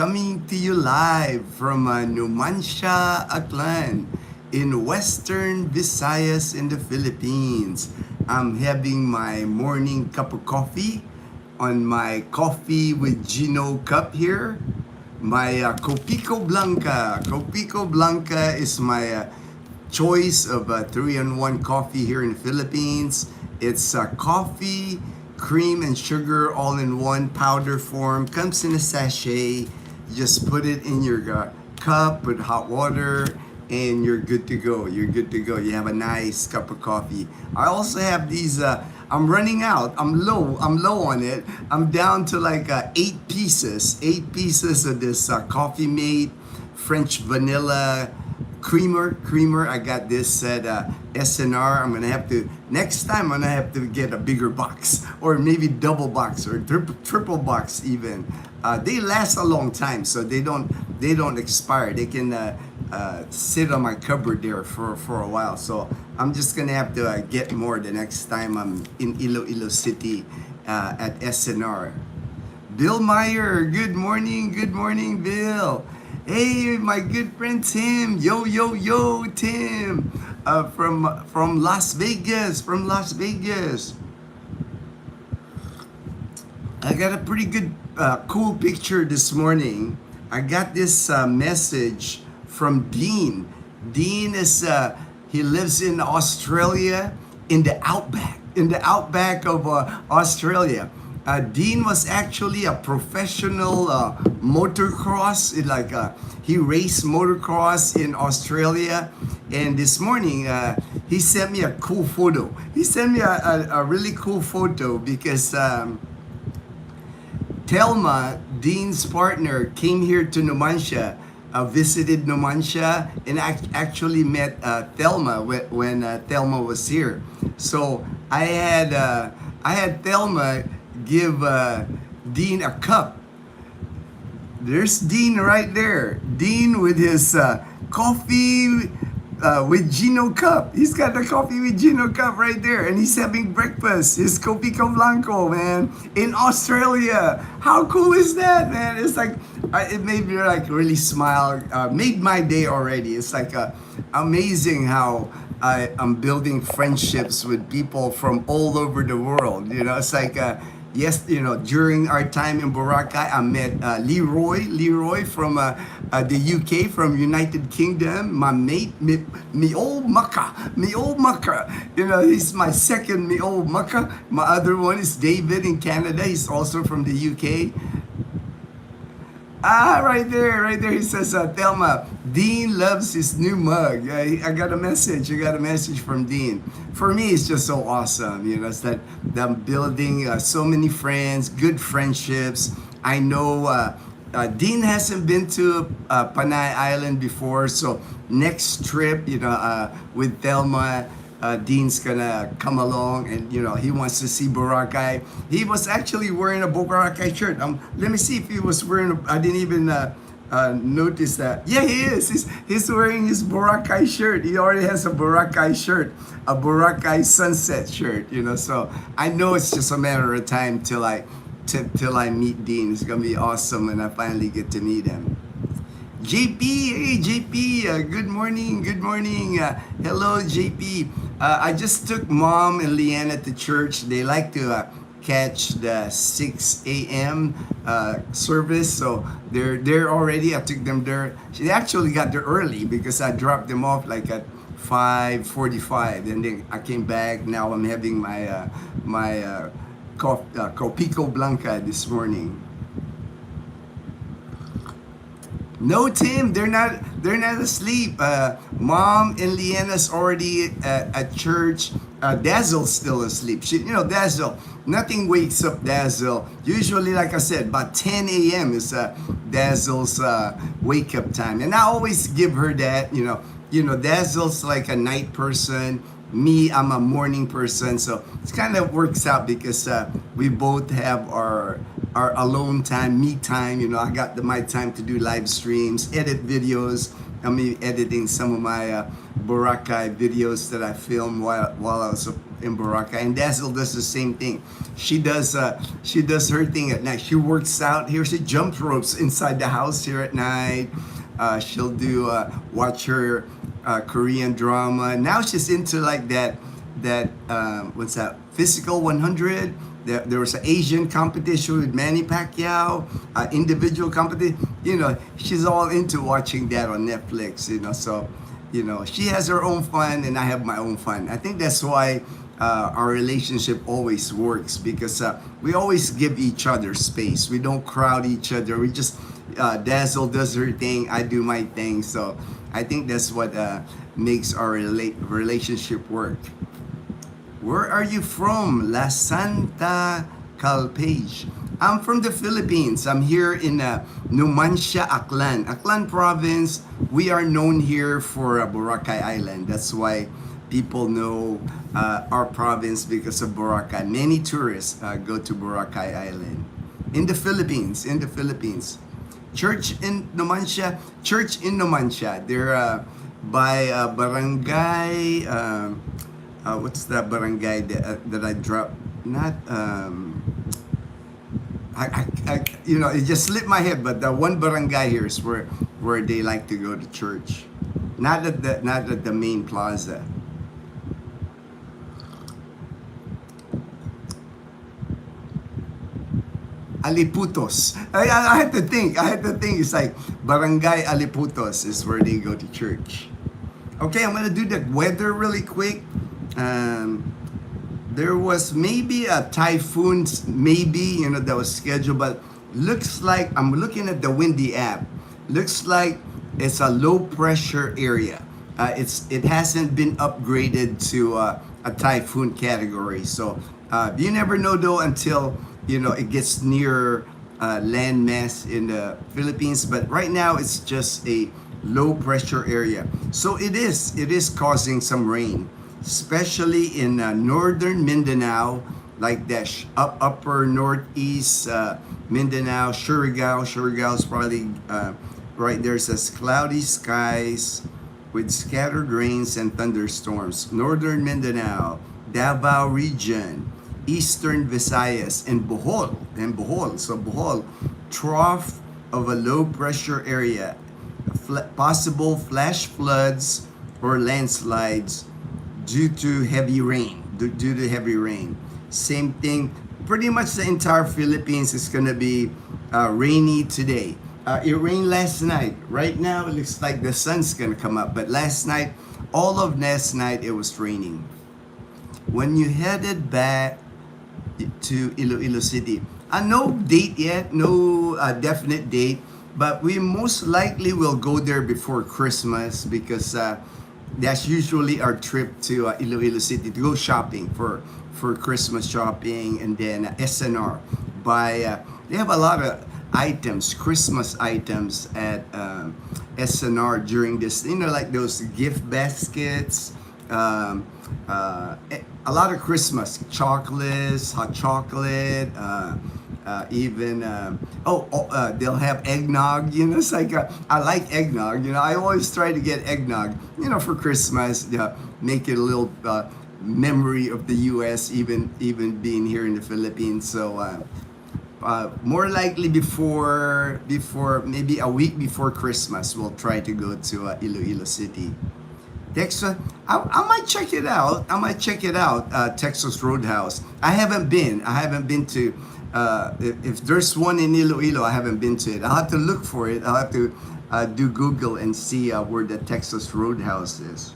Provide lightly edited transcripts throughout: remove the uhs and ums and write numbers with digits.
coming to you live from Numancia, Aklan in Western Visayas in the Philippines. I'm having my morning cup of coffee on my coffee with Gino cup here. My Copico Blanca. Copico Blanca is my choice of 3-in-1 coffee here in the Philippines. It's coffee, cream, and sugar all in one powder form. Comes in a sachet. You just put it in your cup with hot water and you're good to go. You're good to go. You have a nice cup of coffee. I also have these, I'm running out. I'm low on it. I'm down to like 8 pieces of this Coffee Mate French vanilla creamer. I got this at SNR. I'm gonna have to next time. I'm gonna have to get a bigger box, or maybe double box, or triple box even. They last a long time, so they don't expire. They can sit on my cupboard there for a while. So I'm just gonna have to get more the next time I'm in Iloilo City at SNR. Bill Meyer, good morning, Bill. Hey, my good friend Tim. Yo, Tim. From Las Vegas. I got a pretty good, cool picture this morning. I got this message from Dean. Dean is, he lives in Australia, in the outback of Australia. Dean was actually a professional motocross. He raced motocross in Australia, and this morning he sent me a cool photo. He sent me a really cool photo because Thelma, Dean's partner, came here to Numancia, visited Numancia, and actually met Thelma when Thelma was here. So I had Thelma give Dean a cup. There's Dean right there. Dean with his coffee with Gino cup. He's got the coffee with Gino cup right there, and he's having breakfast. His Copico Blanco, man, in Australia. How cool is that, man? It's like it made me like really smile. Made my day already. It's like amazing how I'm building friendships with people from all over the world. You know, it's like. Yes, you know, during our time in Boracay, I met Leroy from the UK, from United Kingdom. My mate, me old mucka. You know, he's my second me old mucka. My other one is David in Canada. He's also from the UK. Right there. He says, Thelma, Dean loves his new mug. I got a message from Dean. For me, it's just so awesome. You know, it's that I'm building so many friends, good friendships. I know Dean hasn't been to Panay Island before, so next trip, you know, with Thelma, Dean's gonna come along, and you know he wants to see Boracay. He was actually wearing a Boracay shirt. Let me see if he was wearing. I didn't even notice that. Yeah, he is. He's wearing his Boracay shirt. He already has a Boracay shirt, a Boracay sunset shirt. You know, so I know it's just a matter of time till I meet Dean. It's gonna be awesome when I finally get to meet him. JP, hey JP, good morning. Hello JP. I just took Mom and Leanna to church. They like to catch the 6 a.m. Service, so they're already. I took them there. They actually got there early because I dropped them off like at 5:45, and then I came back. Now I'm having my Copico Blanca this morning. No, Tim, they're not asleep. Mom and Leanna's already at church. Dazzle's still asleep. Dazzle, nothing wakes up Dazzle. Usually, like I said, about 10 a.m. is Dazzle's wake up time. And I always give her that, you know, Dazzle's like a night person. Me, I'm a morning person. So it kind of works out because we both have our our alone time, me time. You know, I got my time to do live streams, edit videos. I'm editing some of my Boracay videos that I filmed while I was in Boracay. And Dazzle does the same thing. She does her thing at night. She works out here. She jumps ropes inside the house here at night. She'll do watch her Korean drama. Now she's into like that what's that, Physical 100. There was an Asian competition with Manny Pacquiao, individual competition. You know, she's all into watching that on Netflix. You know, so you know, she has her own fun and I have my own fun. I think that's why our relationship always works, because we always give each other space. We don't crowd each other. We just Dazzle does her thing, I do my thing. So I think that's what makes our relationship work. Where are you from? La Santa Calpage. I'm from the Philippines. I'm here in Numancia, Aklan. Aklan province. We are known here for Boracay Island. That's why people know our province, because of Boracay. Many tourists go to Boracay Island. In the Philippines. Church in Numancia. They're by barangay. What's that barangay that I dropped? Not you know, it just slipped my head. But the one barangay here is where they like to go to church. Not at the main plaza. Aliputos. I had to think. It's like Barangay Aliputos is where they go to church. Okay, I'm gonna do the weather really quick. There was maybe a typhoon, maybe, you know, that was scheduled, but looks like, I'm looking at the Windy app. Looks like it's a low pressure area. It hasn't been upgraded to a typhoon category. So you never know though until, you know, it gets near landmass in the Philippines. But right now it's just a low pressure area. So it is causing some rain, especially in northern Mindanao, like that upper northeast Mindanao, Surigao. Surigao is probably right there. Says cloudy skies with scattered rains and thunderstorms. Northern Mindanao, Davao region, Eastern Visayas, and Bohol. So Bohol, trough of a low pressure area. Possible flash floods or landslides due to heavy rain. Same thing. Pretty much the entire Philippines is gonna be rainy today. It rained last night. Right now it looks like the sun's gonna come up, but last night, all of last night, it was raining. When you headed back to Iloilo City, no date yet, no definite date, but we most likely will go there before Christmas, because that's usually our trip to Iloilo City, to go shopping for Christmas shopping. And then SNR, they have a lot of items, Christmas items at SNR during this, you know, like those gift baskets, a lot of Christmas chocolates, hot chocolate, even they'll have eggnog. You know, it's like I like eggnog. You know, I always try to get eggnog, you know, for Christmas. Make it a little memory of the U.S. even being here in the Philippines. So more likely before maybe a week before Christmas, we'll try to go to Iloilo City. Texas, I might check it out. Texas Roadhouse. I haven't been to. If there's one in Iloilo, I haven't been to it. I'll have to look for it. I'll have to do Google and see where the Texas Roadhouse is.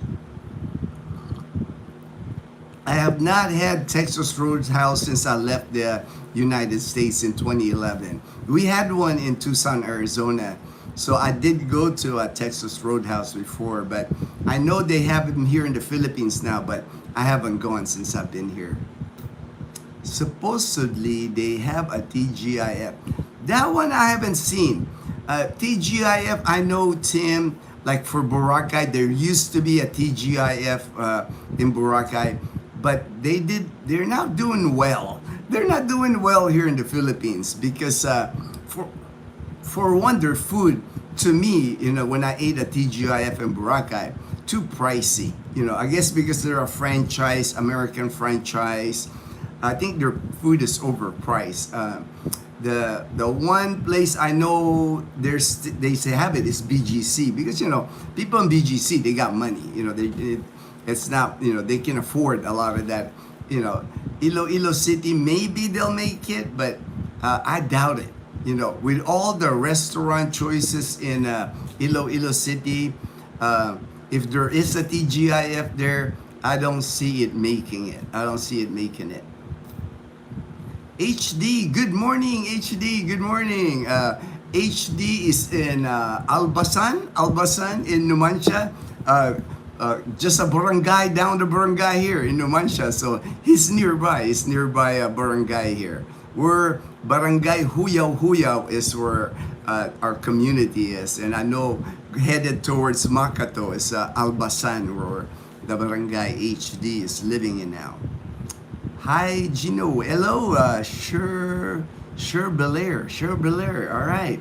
I have not had Texas Roadhouse since I left the United States in 2011. We had one in Tucson, Arizona. So I did go to a Texas Roadhouse before, but I know they have them here in the Philippines now, but I haven't gone since I've been here. Supposedly, they have a TGIF. That one I haven't seen. TGIF, I know, Tim, like for Boracay, there used to be a TGIF in Boracay, but they're not doing well. they're not doing well here in the Philippines because for for one, their food to me, when I ate at TGIF in Boracay, too pricey. I guess because they're a franchise, American franchise. I think their food is overpriced. The one place I know they say have it is BGC because people in BGC they got money. It's not they can afford a lot of that. Iloilo City maybe they'll make it, but I doubt it. With all the restaurant choices in Iloilo City, if there is a TGIF there, I don't see it making it. I don't see it making it. HD, good morning, HD, good morning. HD is in Albasan in Numancia. Just a barangay down the barangay here in Numancia. So he's nearby. He's nearby a barangay here. We're Barangay Huyaw Huyaw is where our community is. And I know headed towards Makato is Albasan where the barangay HD is living in now. Hi, Gino. Hello, Sure Belair. All right.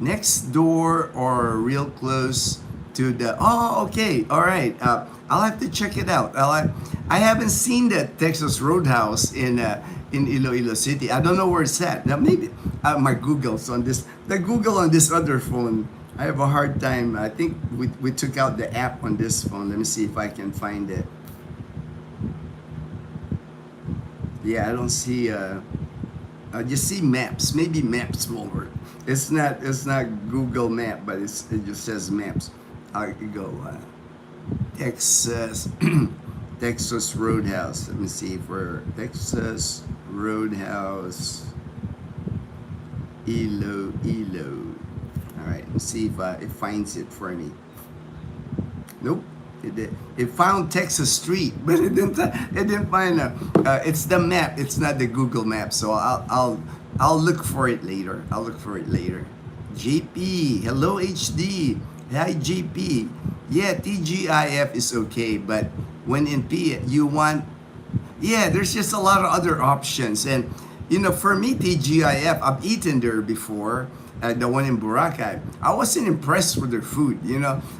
Next door or real close to the. Oh, okay. All right. I'll have to check it out. I haven't seen the Texas Roadhouse in Iloilo City. I don't know where it's at. Now maybe my Google's on this. The Google on this other phone. I have a hard time. I think we took out the app on this phone. Let me see if I can find it. Yeah, I don't see. I just see maps. Maybe maps will work. It's not Google Map, but it just says maps. I could go Texas Texas Roadhouse. Let me see if we're Texas Roadhouse Iloilo. All right, let's see if it finds it for me. Nope. It found Texas Street, but it didn't find it's the map. It's not the Google Map. So I'll look for it later. JP, hello HD. Hi JP. Yeah, TGIF is okay, but when in P you want, there's just a lot of other options. And for me, TGIF, I've eaten there before. The one in Boracay, I wasn't impressed with their food.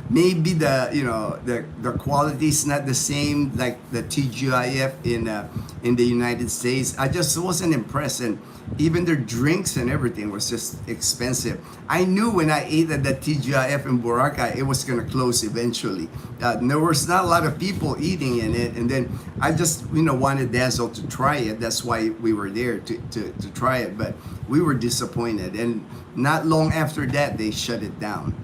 Maybe the quality is not the same like the TGIF in the United States. I just wasn't impressed, and even their drinks and everything was just expensive. I knew when I ate at the TGIF in Boracay, it was gonna close eventually. There was not a lot of people eating in it, and then I just wanted Dazzle to try it. That's why we were there to try it, but we were disappointed. And not long after that, they shut it down.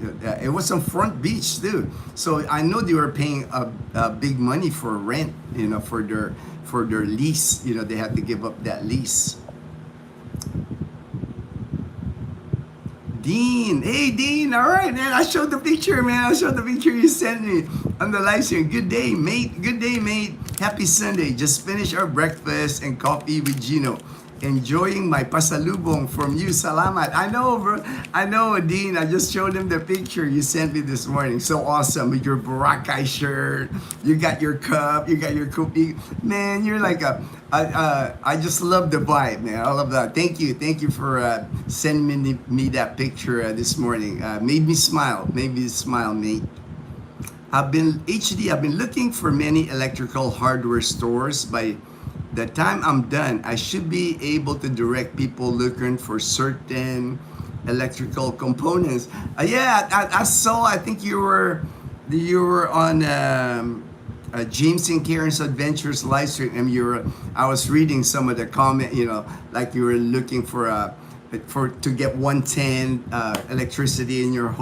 It was on Front Beach too, so I know they were paying a big money for rent, for their lease. They had to give up that lease. Dean, hey Dean, all right, man. I showed the picture, man. I showed the picture you sent me on the live stream. Good day, mate. Good day, mate. Happy Sunday. Just finished our breakfast and coffee with Gino. Enjoying my pasalubong from you. Salamat. I know, bro. I know, Dean. I just showed him the picture you sent me this morning. So awesome with your Boracay shirt. You got your cup. You got your cookie. Man, you're like I just love the vibe, man. I love that. Thank you for sending me that picture this morning. Made me smile. Mate. I've been looking for many electrical hardware stores. By the time I'm done, I should be able to direct people looking for certain electrical components. I saw. I think you were on James and Karen's Adventures live stream, and I was reading some of the comment. Like you were looking for to get 110 electricity in your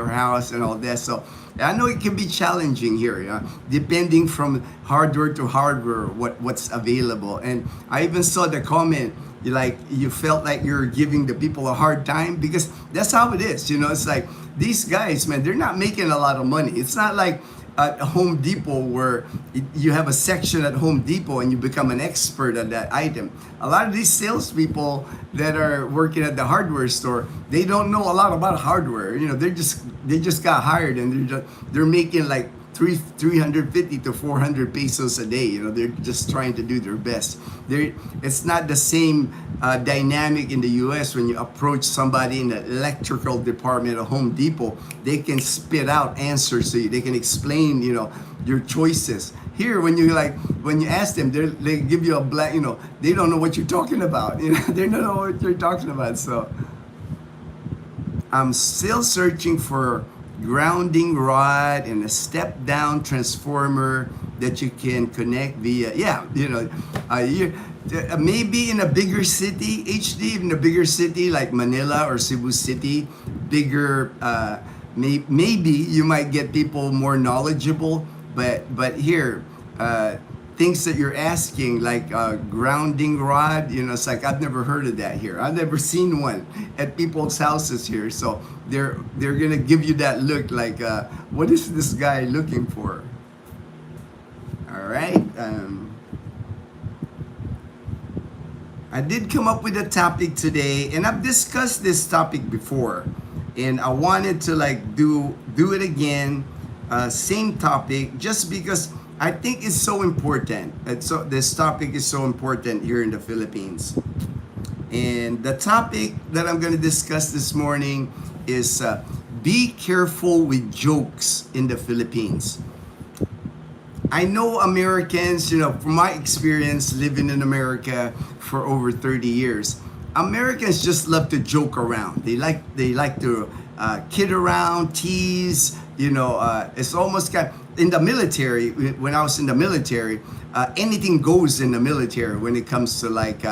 house and all that. So I know it can be challenging here, depending from hardware to hardware what's available. And I even saw the comment you felt like you're giving the people a hard time because that's how it is. It's like these guys, man, they're not making a lot of money. It's not like at Home Depot where you have a section at Home Depot and you become an expert at that item. A lot of these salespeople that are working at the hardware store, they don't know a lot about hardware. They just got hired and they're making like 350 to 400 pesos a day. You know, they're just trying to do their best. It's not the same dynamic in the U.S. when you approach somebody in the electrical department at Home Depot. They can spit out answers to you. They can explain, you know, your choices. Here, when you ask them, they give you a black, you know, they don't know what you're talking about. You know, they don't know what you're talking about. So I'm still searching for grounding rod and a step down transformer that you can connect via, maybe in a bigger city, HD, in a bigger city like Manila or Cebu City, bigger, maybe you might get people more knowledgeable, but here, things that you're asking, like grounding rod, you know, it's like I've never heard of that here. I've never seen one at people's houses here. So they're gonna give you that look like, what is this guy looking for? All right. I did come up with a topic today, and I've discussed this topic before, and I wanted to like do it again, same topic, just because I think it's so important. So this topic is so important here in the Philippines. And the topic that I'm going to discuss this morning is be careful with jokes in the Philippines. I know Americans, you know, from my experience living in America for over 30 years, Americans just love to joke around. They like to kid around, tease. You know, it's almost kind of, in the military. When I was in the military, anything goes in the military when it comes to like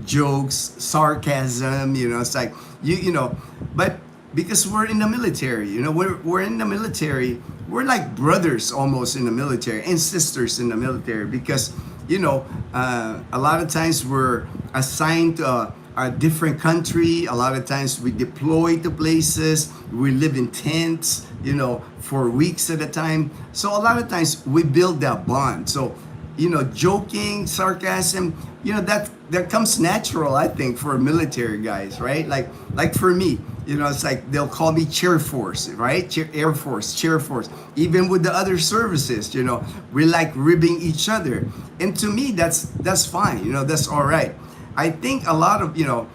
jokes, sarcasm. You know, it's like you know, but because we're in the military, you know, we're in the military. We're like brothers almost in the military and sisters in the military, because you know, a lot of times we're assigned to a different country. A lot of times we deploy to places. We live in tents, you know, for weeks at a time. So a lot of times we build that bond. So, you know, joking, sarcasm, you know, that comes natural, I think, for military guys, right? Like for me, you know, it's like they'll call me Chair Force, right? Air Force, Chair Force. Even with the other services, you know, we like ribbing each other. And to me, that's fine. You know, that's all right. I think a lot of, you know,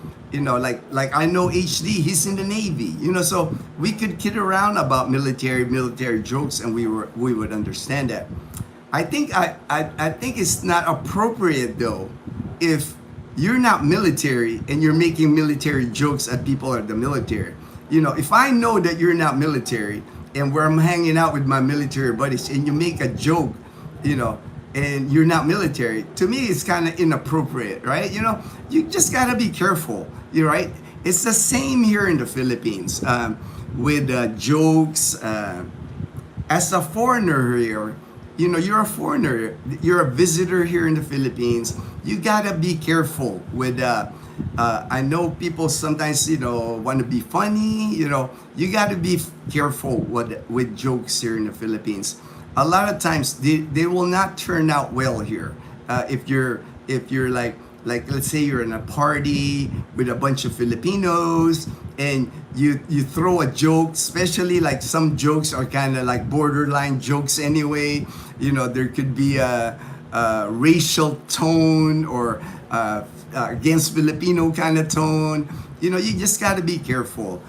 like I know HD, he's in the Navy, you know, so we could kid around about military jokes, and we would understand that. I think it's not appropriate though if you're not military and you're making military jokes at people at the military. You know, if I know that you're not military and where I'm hanging out with my military buddies and you make a joke, you know, and you're not military, to me it's kind of inappropriate, right? You know, you just gotta be careful, you're right? It's the same here in the Philippines with jokes. As a foreigner here, you know, you're a foreigner, you're a visitor here in the Philippines. You gotta be careful with. I know people sometimes, you know, want to be funny. You know, you gotta be careful with jokes here in the Philippines. A lot of times they will not turn out well here. If you're like let's say you're in a party with a bunch of Filipinos and you throw a joke, especially like some jokes are kind of like borderline jokes anyway. You know, there could be a racial tone or against Filipino kind of tone. You know, you just got to be careful.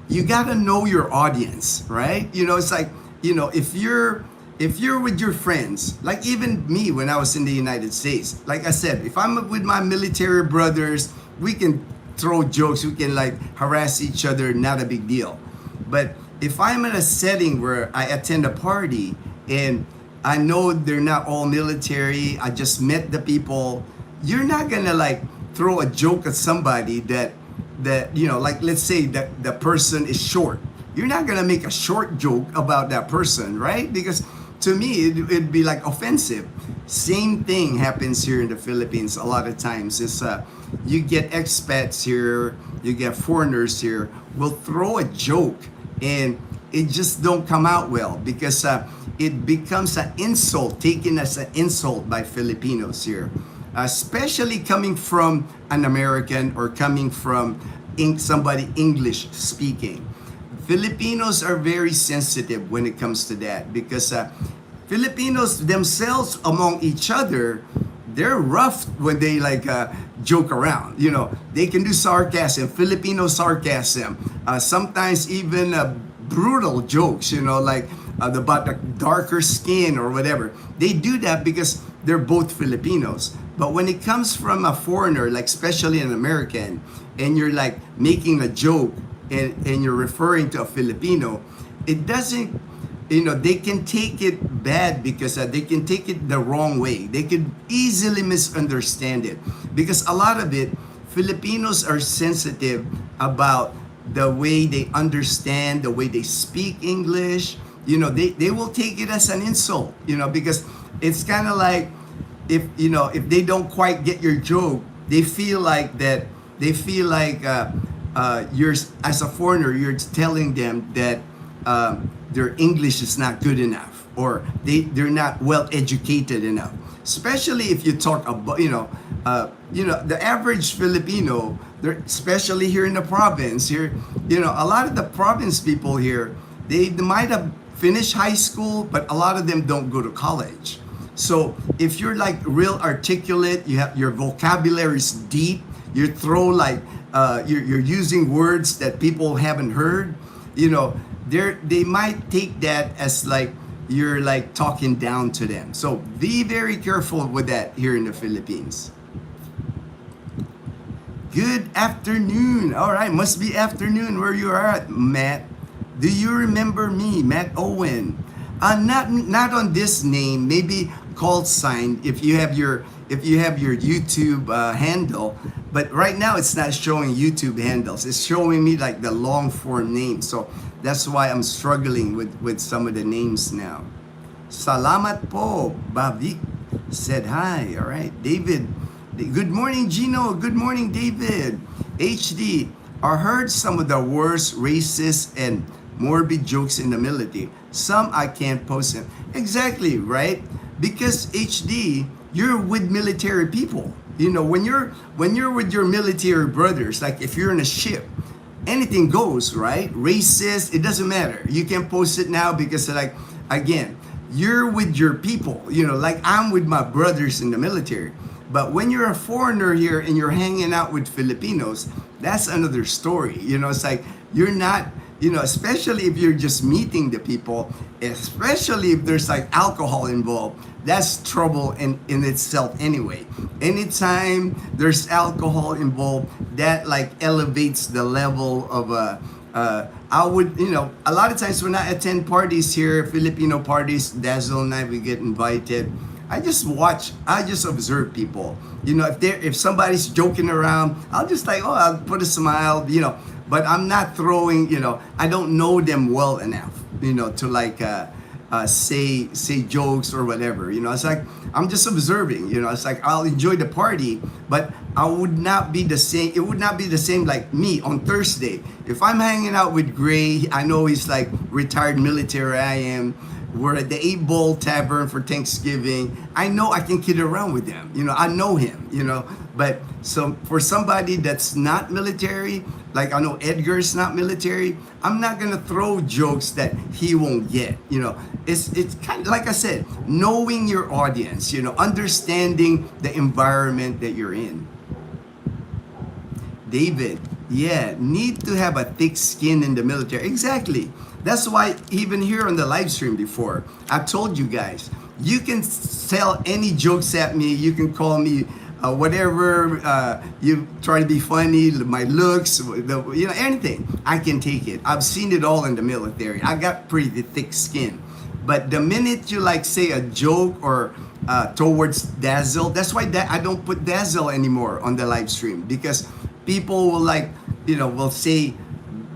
You got to know your audience, right? You know, it's like, you know, if you're with your friends, like even me when I was in the United States, like I said, if I'm with my military brothers, we can throw jokes, we can like harass each other, not a big deal. But if I'm in a setting where I attend a party and I know they're not all military, I just met the people, you're not gonna like throw a joke at somebody that you know, like let's say that the person is short. You're not gonna make a short joke about that person, right? Because to me, it'd be like offensive. Same thing happens here in the Philippines a lot of times. It's you get expats here, you get foreigners here, will throw a joke and it just don't come out well because it becomes an insult, taken as an insult by Filipinos here. Especially coming from an American or coming from somebody English speaking. Filipinos are very sensitive when it comes to that because Filipinos themselves among each other, they're rough when they like joke around. You know, they can do sarcasm, Filipino sarcasm, sometimes even brutal jokes. You know, like about the darker skin or whatever. They do that because they're both Filipinos. But when it comes from a foreigner, like especially an American, and you're like making a joke and you're referring to a Filipino, it doesn't, you know, they can take it bad because they can take it the wrong way. They could easily misunderstand it because a lot of it, Filipinos are sensitive about the way they understand, the way they speak English. You know, they will take it as an insult, you know, because it's kind of like if, you know, if they don't quite get your joke, they feel like that, they feel like you're, as a foreigner, you're telling them that their English is not good enough or they're not well educated enough. Especially if you talk about, you know, the average Filipino, especially here in the province, here, you know, a lot of the province people here, they might have finished high school, but a lot of them don't go to college. So if you're like real articulate, you have your vocabulary is deep, you throw like you're using words that people haven't heard, you know, they might take that as like you're like talking down to them. So be very careful with that here in the Philippines. Good afternoon. All right, must be afternoon where you are at, Matt. Do you remember me, Matt Owen? Not on this name, maybe call sign if you have your YouTube handle. But right now it's not showing YouTube handles. It's showing me like the long form name. So that's why I'm struggling with some of the names now. Salamat po, Bavik said hi. All right, David. Good morning, Gino. Good morning, David. HD. I heard some of the worst racist and morbid jokes in the military. Some I can't post them. Exactly, right? Because HD, you're with military people. You know, when you're with your military brothers, like if you're in a ship, anything goes, right? Racist, it doesn't matter. You can post it now because like, again, you're with your people, you know, like I'm with my brothers in the military. But when you're a foreigner here and you're hanging out with Filipinos, that's another story. You know, it's like you're not, you know, especially if you're just meeting the people, especially if there's like alcohol involved, that's trouble in itself anyway. Anytime there's alcohol involved, that like elevates the level of I would, you know, a lot of times when I attend parties here, Filipino parties, Dazzle and I, we get invited. I just watch, I just observe people. You know, if somebody's joking around, I'll just like, oh, I'll put a smile, you know, but I'm not throwing, you know, I don't know them well enough, you know, to like say jokes or whatever. You know, it's like I'm just observing. You know, it's like I'll enjoy the party, but I would not be the same. It would not be the same like me on Thursday. If I'm hanging out with Gray, I know he's like retired military. I am. We're at the 8 Ball Tavern for Thanksgiving. I know I can kid around with him. You know, I know him, you know. But so for somebody that's not military, like I know Edgar's not military, I'm not going to throw jokes that he won't get. You know, it's kind of like I said, knowing your audience, you know, understanding the environment that you're in. David, yeah, need to have a thick skin in the military. Exactly. That's why even here on the live stream before, I told you guys, you can tell any jokes at me. You can call me whatever. You try to be funny, my looks, you know, anything. I can take it. I've seen it all in the military. I got pretty thick skin. But the minute you like say a joke or towards Dazzle, that's why I don't put Dazzle anymore on the live stream, because people will like, you know, will say,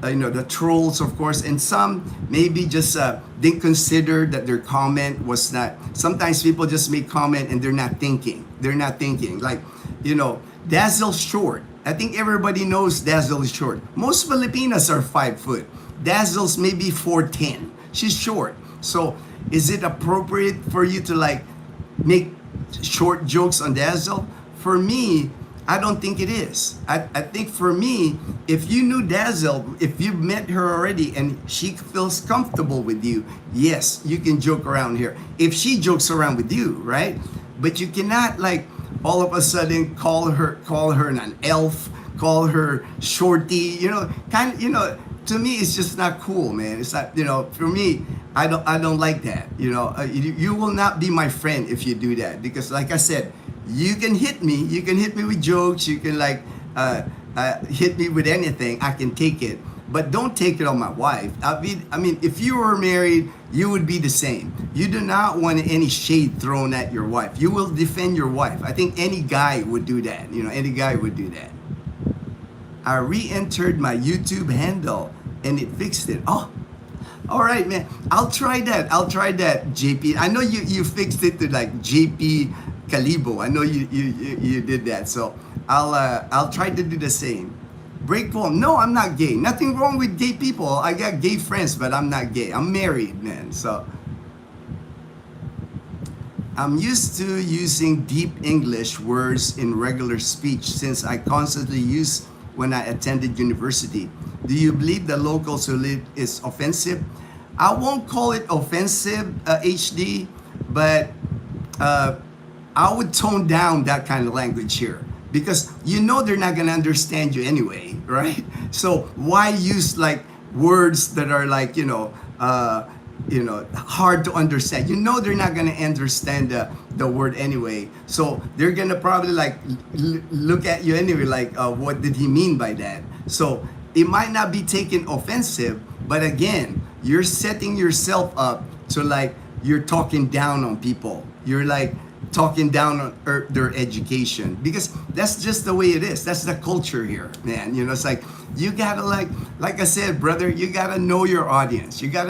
you know, the trolls, of course, and some maybe just didn't consider that their comment was not. Sometimes people just make comment and they're not thinking. They're not thinking. Like, you know, Dazzle's short. I think everybody knows Dazzle is short. Most Filipinas are 5 foot. Dazzle's maybe 4'10". She's short. So is it appropriate for you to like make short jokes on Dazzle? For me, I don't think it is. I think for me, if you knew Dazzle, if you've met her already and she feels comfortable with you, yes, you can joke around here. If she jokes around with you, right? But you cannot like all of a sudden call her an elf, call her shorty, to me it's just not cool, man. It's not, for me, I don't like that. You will not be my friend if you do that, because like I said, you can hit me with jokes, you can like hit me with anything, I can take it, but don't take it on my wife. I mean, if you were married, you would be the same. You do not want any shade thrown at your wife. You will defend your wife. I think any guy would do that. Any guy would do that. I re-entered my YouTube handle and it fixed it. Oh, all right, man. I'll try that, JP. I know you fixed it to like JP Calibo. I know you did that. So I'll try to do the same. Break poem. No, I'm not gay. Nothing wrong with gay people. I got gay friends, but I'm not gay. I'm married, man. So I'm used to using deep English words in regular speech since I constantly use when I attended university. Do you believe the locals who live is offensive? I won't call it offensive, HD, but I would tone down that kind of language here, because they're not gonna understand you anyway, right? So why use like words that are like hard to understand? They're not gonna understand the word anyway. So they're gonna probably like look at you anyway, like what did he mean by that? So it might not be taken offensive, but again, you're setting yourself up to like you're talking down on people. You're like talking down on their education, because that's just the way it is. That's the culture here, man. It's like you gotta like I said, brother, you gotta know your audience. You can't,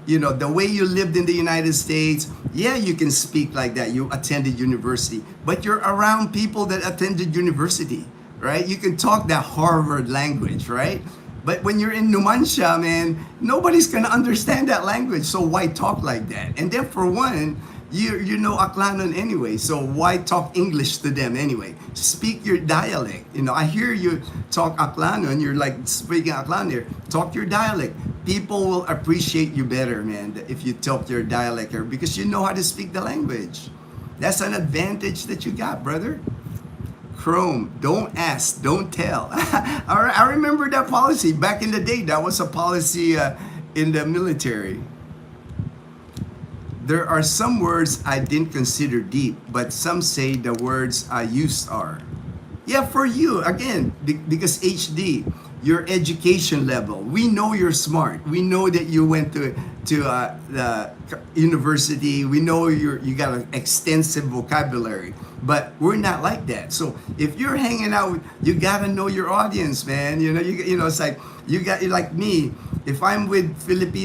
the way you lived in the United States, yeah, you can speak like that. You attended university, but you're around people that attended university, right? You can talk that Harvard language, right? But when you're in Numancia, man, nobody's gonna understand that language. So why talk like that? And then for one, you know Aklanon anyway, so why talk English to them anyway? Speak your dialect. I hear you talk Aklanon, you're like speaking Aklan here. Talk your dialect. People will appreciate you better, man, if you talk your dialect here, because you know how to speak the language. That's an advantage that you got, brother. Chrome, don't ask, don't tell. All right, I remember that policy back in the day. That was a policy in the military. There are some words I didn't consider deep, but some say the words I used are. Yeah, for you, again, because HD, your education level, we know you're smart. We know that you went to the university. We know you got an extensive vocabulary, but we're not like that. So if you're hanging out, you gotta know your audience, man. It's like you got like me. If I'm with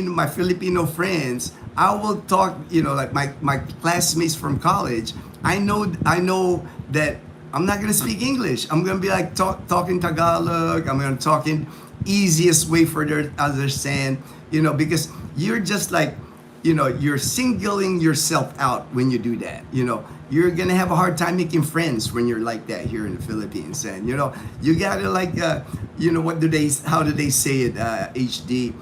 my Filipino friends, I will talk, like my classmates from college. I know that I'm not gonna speak English. I'm gonna be like talking Tagalog. I'm gonna talk in easiest way for them to understand. Because you're just like, you're singling yourself out when you do that. You're gonna have a hard time making friends when you're like that here in the Philippines. And you gotta like, how do they say it, HD?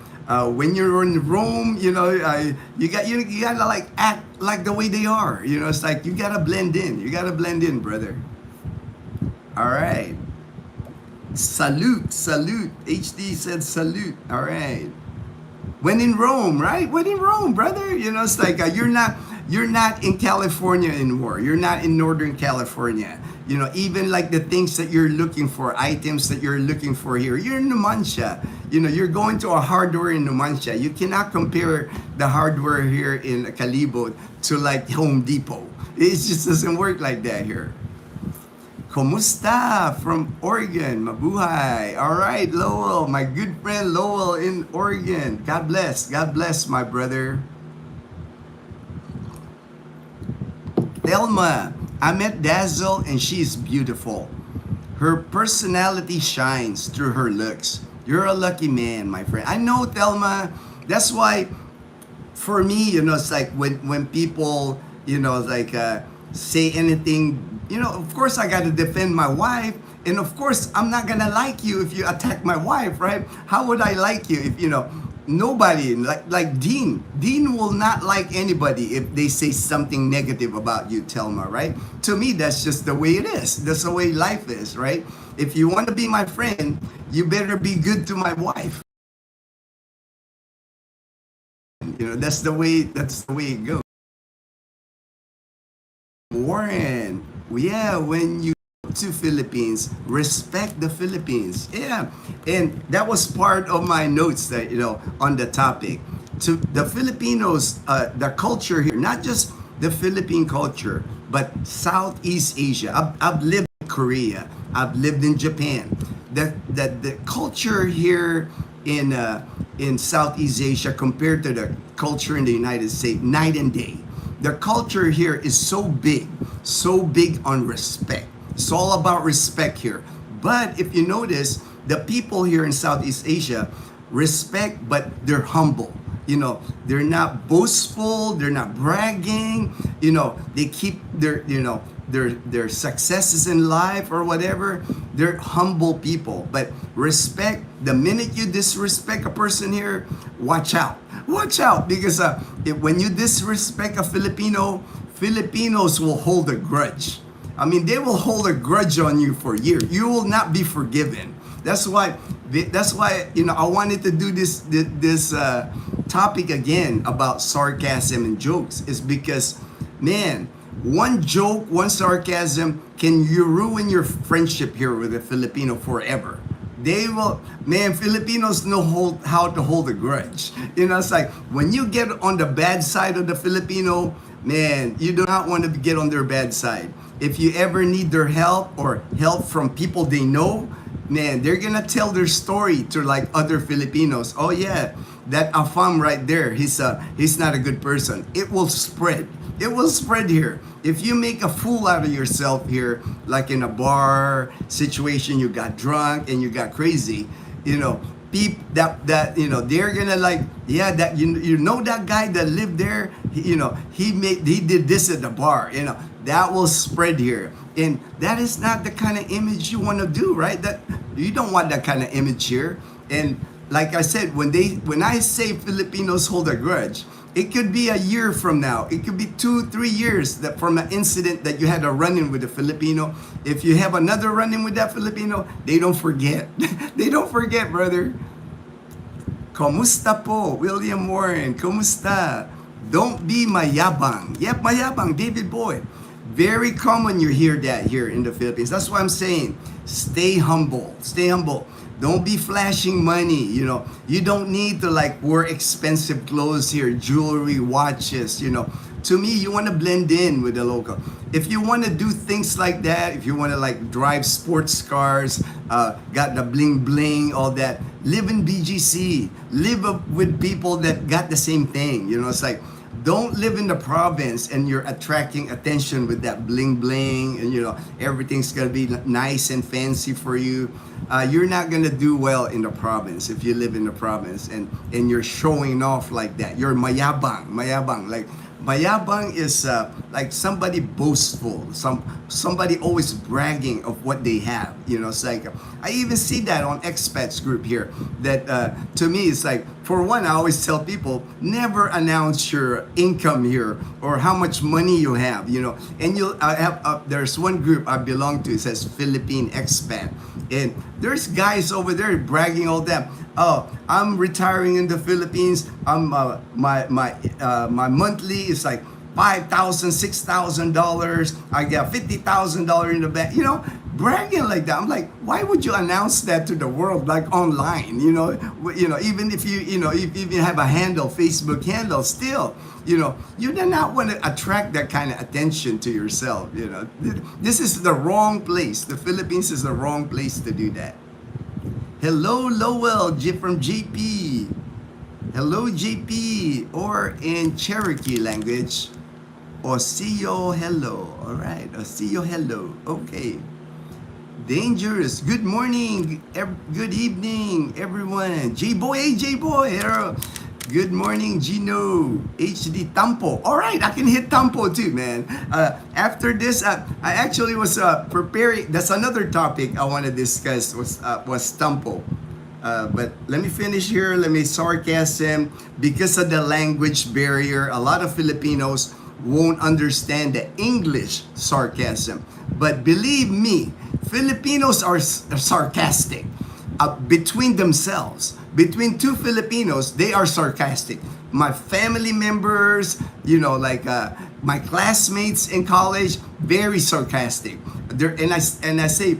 When you're in Rome, you gotta like act like the way they are. It's like you gotta blend in. You gotta blend in, brother. All right. Salute. HD said salute. All right. When in Rome, right? When in Rome, brother. It's like you're not in California anymore. You're not in Northern California. Even like the things that you're looking for, items that you're looking for here, you're in Numancia. You're going to a hardware in Numancia. You cannot compare the hardware here in Calibo to like Home Depot. It just doesn't work like that here. Kumusta from Oregon? Mabuhay. All right, Lowell, my good friend Lowell in Oregon. God bless, my brother. Thelma, I met Dazzle and she's beautiful. Her personality shines through her looks. You're a lucky man, my friend. I know, Thelma. That's why, for me, it's like when people, say anything of course I got to defend my wife. And of course, I'm not going to like you if you attack my wife, right? How would I like you if, nobody, like Dean. Dean will not like anybody if they say something negative about you, Telma, right? To me, that's just the way it is. That's the way life is, right? If you want to be my friend, you better be good to my wife. That's the way it goes. Warren, yeah, when you go to Philippines, respect the Philippines. Yeah, and that was part of my notes that on the topic. To the Filipinos, the culture here, not just the Philippine culture, but Southeast Asia. I've lived in Korea. I've lived in Japan. The culture here in Southeast Asia compared to the culture in the United States, night and day. The culture here is so big on respect. It's all about respect here. But if you notice, the people here in Southeast Asia respect, but they're humble. They're not boastful. They're not bragging. They keep their successes in life or whatever. They're humble people. But respect, the minute you disrespect a person here, watch out. Watch out, because when you disrespect a Filipino, Filipinos will hold a grudge. I mean, they will hold a grudge on you for years. You will not be forgiven. That's why I wanted to do this topic again about sarcasm and jokes, is because, man, one joke, one sarcasm can ruin your friendship here with a Filipino forever. They will, man, Filipinos know how to hold a grudge. It's like when you get on the bad side of the Filipino, man, you do not want to get on their bad side. If you ever need their help or help from people they know, man, they're gonna tell their story to like other Filipinos. Oh yeah, that Afam right there, he's not a good person. It will spread. It will spread here. If you make a fool out of yourself here, like in a bar situation, you got drunk and you got crazy, people they're gonna like, yeah, that that guy that lived there, he did this at the bar, that will spread here. And that is not the kind of image you want to do, right? That you don't want that kind of image here. And like I said, when I say Filipinos hold a grudge, it could be a year from now. It could be 2-3 years that from an incident that you had a run-in with a Filipino. If you have another run-in with that Filipino, they don't forget. They don't forget, brother. Kumusta po, William Warren? Kumusta? Don't be mayabang. Yep, mayabang, David Boy. Very common you hear that here in the Philippines. That's why I'm saying, stay humble. Stay humble. Don't be flashing money. You don't need to like wear expensive clothes here, jewelry, watches. To me, you want to blend in with the local. If you want to do things like that, if you want to like drive sports cars, got the bling bling, all that, live in BGC. Live with people that got the same thing. It's like, don't live in the province and you're attracting attention with that bling bling and everything's gonna be nice and fancy for you. You're not gonna do well in the province if you live in the province and you're showing off like that. You're mayabang. Like mayabang is like somebody boastful, somebody always bragging of what they have. It's like I even see that on expats group here. That to me, it's like, for one, I always tell people, never announce your income here or how much money you have. And there's one group I belong to. It says Philippine expat, and there's guys over there bragging all that. Oh, I'm retiring in the Philippines. My monthly is like $5,000, $6,000. I got $50,000 in the bank. Bragging like that. I'm like, why would you announce that to the world, like online? Even if you even have a handle, Facebook handle, still, you do not want to attract that kind of attention to yourself. This is the wrong place. The Philippines is the wrong place to do that. Hello, Lowell, from JP. Hello, JP, or in Cherokee language, Osiyo hello. All right, Osiyo hello. Okay. Dangerous. Good morning. Good evening, everyone. J-Boy, hey, J-Boy. Good morning, Gino. HD Tampo. All right, I can hit Tampo too, man. After this, I actually was preparing. That's another topic I want to discuss was Tampo. But let me finish here. Let me sarcasm. Because of the language barrier, a lot of Filipinos won't understand the English sarcasm. But believe me, Filipinos are sarcastic between themselves. Between two Filipinos, they are sarcastic. My family members, like my classmates in college, very sarcastic. And I say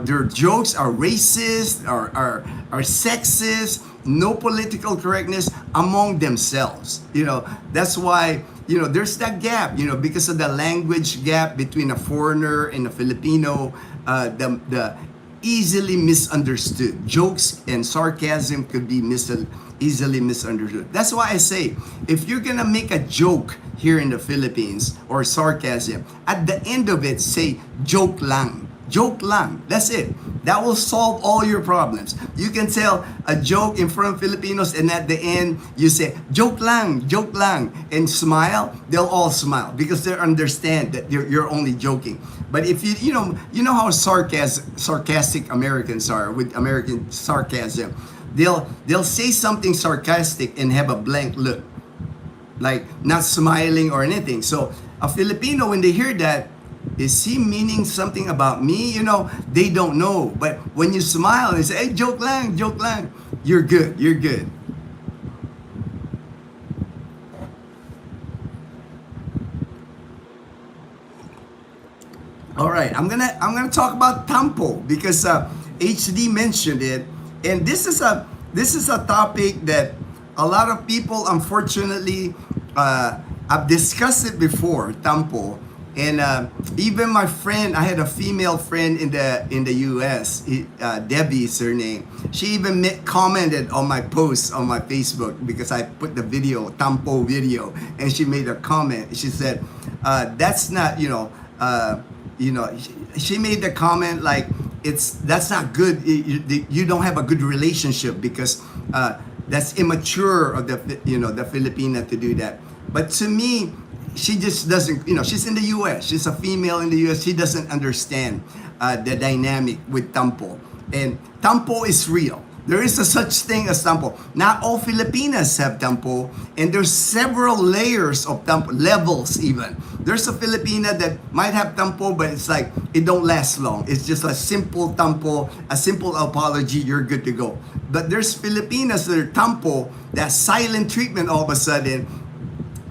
their jokes are racist, are sexist, no political correctness among themselves. That's why there's that gap. Because of the language gap between a foreigner and a Filipino, the easily misunderstood. Jokes and sarcasm could be easily misunderstood. That's why I say, if you're gonna make a joke here in the Philippines or sarcasm, at the end of it, say joke lang. Joke lang. That's it. That will solve all your problems. You can tell a joke in front of Filipinos and at the end you say joke lang, and smile. They'll all smile because they understand that you're only joking. But if you know how sarcastic Americans are with American sarcasm, they'll say something sarcastic and have a blank look, like not smiling or anything. So a Filipino, when they hear that, is he meaning something about me? They don't know. But when you smile and say, hey, joke lang, you're good. All right, I'm gonna talk about Tampo because HD mentioned it, and this is a topic that a lot of people, unfortunately, I've discussed it before, Tampo. And even my friend, I had a female friend in the U.S. Debbie is her name. She even commented on my post on my Facebook because I put the video, Tampo video, and she made a comment. She said, "That's not, She made the comment like that's not good. You don't have a good relationship because that's immature of the Filipina to do that." But to me, she just doesn't, she's in the U.S. She's a female in the U.S. She doesn't understand the dynamic with Tampo. And Tampo is real. There is a such thing as Tampo. Not all Filipinas have Tampo, and there's several layers of Tampo, levels even. There's a Filipina that might have Tampo, but it's like, it don't last long. It's just a simple Tampo, a simple apology, you're good to go. But there's Filipinas that are Tampo, that silent treatment all of a sudden,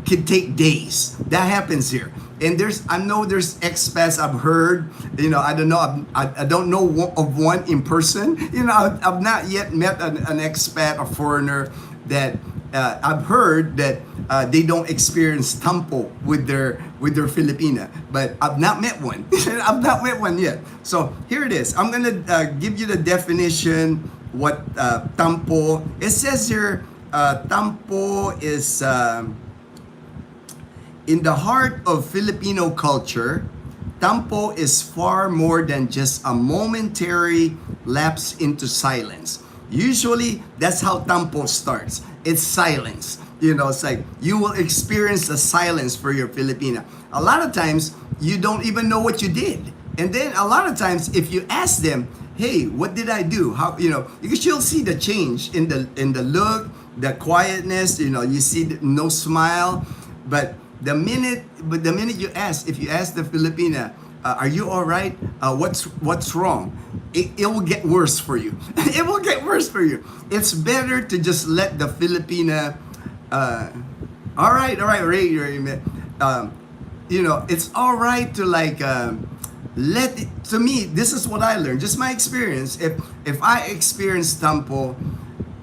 can take days. That happens here. And I know there's expats I've heard, I don't know, I don't know of one in person. I've not yet met an expat or foreigner that I've heard that they don't experience Tampo with their Filipina, but I've not met one. I've not met one yet. So here it is. I'm gonna give you the definition. What Tampo? It says here, Tampo is. In the heart of Filipino culture, Tampo is far more than just a momentary lapse into silence. Usually, that's how Tampo starts. It's silence. It's like you will experience the silence for your Filipina. A lot of times, you don't even know what you did. And then a lot of times, if you ask them, hey, what did I do? How, because you'll see the change in the look, the quietness, you see no smile, but the minute you ask, if you ask the Filipina, are you all right? What's wrong? It will get worse for you. It will get worse for you. It's better to just let the Filipina, all right, Ray, it's all right to let it, to me, this is what I learned, just my experience. If I experience Tampo,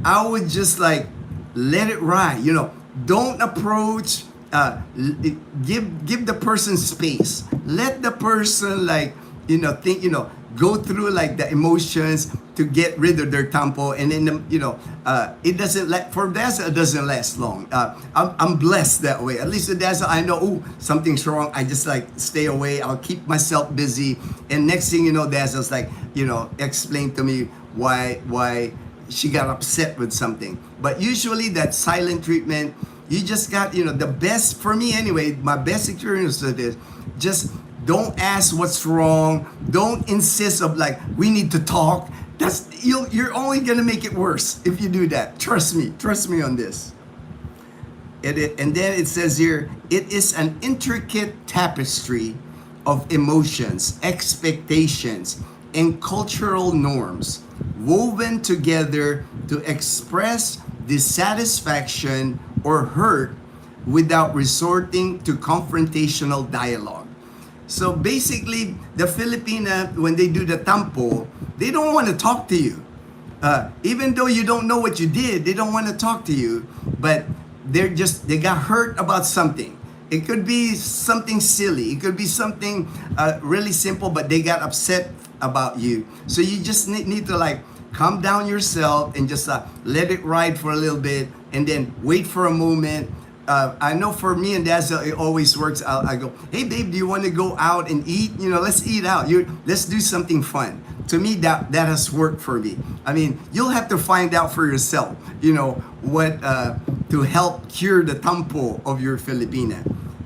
I would just let it ride. Don't approach. Give the person space. Let the person think, go through the emotions to get rid of their Tampo, and then it doesn't for Dazzle, it doesn't last long. I'm blessed that way. At least with Dazzle, I know something's wrong. I just stay away. I'll keep myself busy, and next thing you know, Dazzle's explain to me why she got upset with something. But usually that silent treatment, you just got, the best, for me anyway, my best experience with this, just don't ask what's wrong. Don't insist of like, we need to talk. You're only gonna make it worse if you do that. Trust me on this. And then it says here, it is an intricate tapestry of emotions, expectations, and cultural norms woven together to express dissatisfaction or hurt without resorting to confrontational dialogue. So basically, the Filipina, when they do the tampo, they don't want to talk to you. Even though you don't know what you did, they don't want to talk to you, but they got hurt about something. It could be something silly. It could be something really simple, but they got upset about you. So you just need to like calm down yourself and just let it ride for a little bit and then wait for a moment. I know for me and Dazzle, it always works out. I go, hey babe, do you want to go out and eat? Let's eat out. Let's do something fun. To me, that has worked for me. I mean, you'll have to find out for yourself, what to help cure the tampo of your Filipina.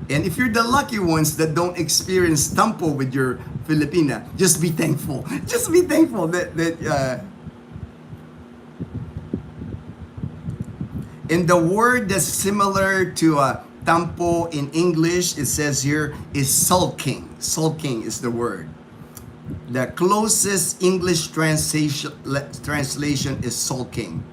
And if you're the lucky ones that don't experience tampo with your Filipina, just be thankful. Just be thankful that and the word that's similar to tampo in English, it says here, is sulking. Sulking is the word. The closest English translation is sulking.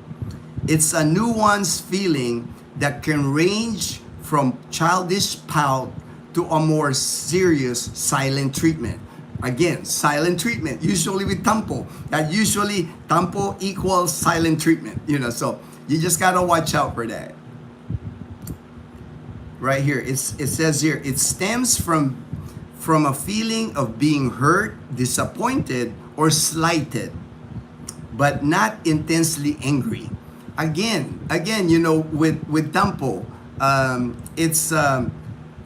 It's a nuanced feeling that can range from childish pout to a more serious silent treatment. Again, silent treatment, usually with tampo. That usually tampo equals silent treatment, so you just gotta watch out for that. Right here, it says here, it stems from a feeling of being hurt, disappointed, or slighted, but not intensely angry. Again, with tampo, it's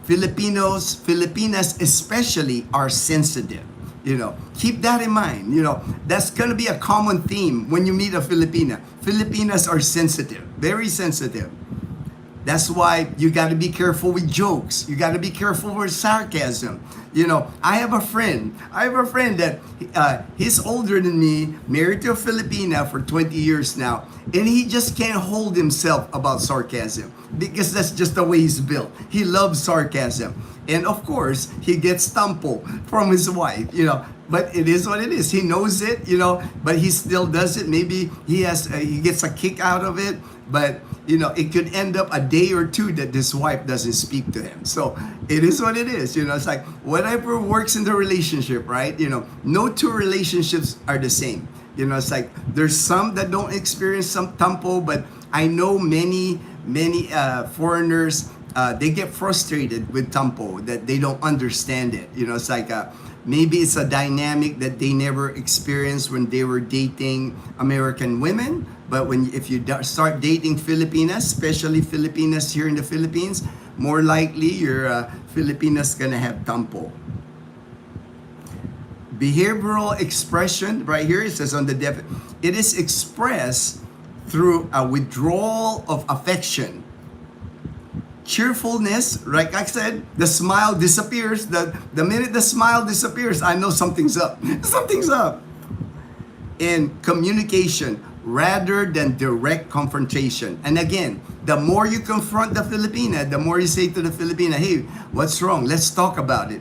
Filipinas especially are sensitive. Keep that in mind. That's gonna be a common theme when you meet a Filipina. Filipinas are sensitive, very sensitive. That's why you got to be careful with jokes. You got to be careful with sarcasm. I have a friend that he's older than me, married to a Filipina for 20 years now, and he just can't hold himself about sarcasm because that's just the way he's built. He loves sarcasm. And of course, he gets tampo from his wife, but it is what it is. He knows it, but he still does it. Maybe he gets a kick out of it, but it could end up a day or two that this wife doesn't speak to him. So it is what it is. It's like whatever works in the relationship, right? No two relationships are the same. It's like there's some that don't experience some tampo, but I know many foreigners, they get frustrated with tampo, that they don't understand it. It's like maybe it's a dynamic that they never experienced when they were dating American women. But if you start dating Filipinas, especially Filipinas here in the Philippines, more likely your Filipinas gonna have tampo. Behavioral expression, right here, it says on the it is expressed through a withdrawal of affection. Cheerfulness, like I said, the smile disappears. The minute the smile disappears, I know something's up. Something's up. And communication rather than direct confrontation. And again, the more you confront the Filipina, the more you say to the Filipina, hey, what's wrong? Let's talk about it.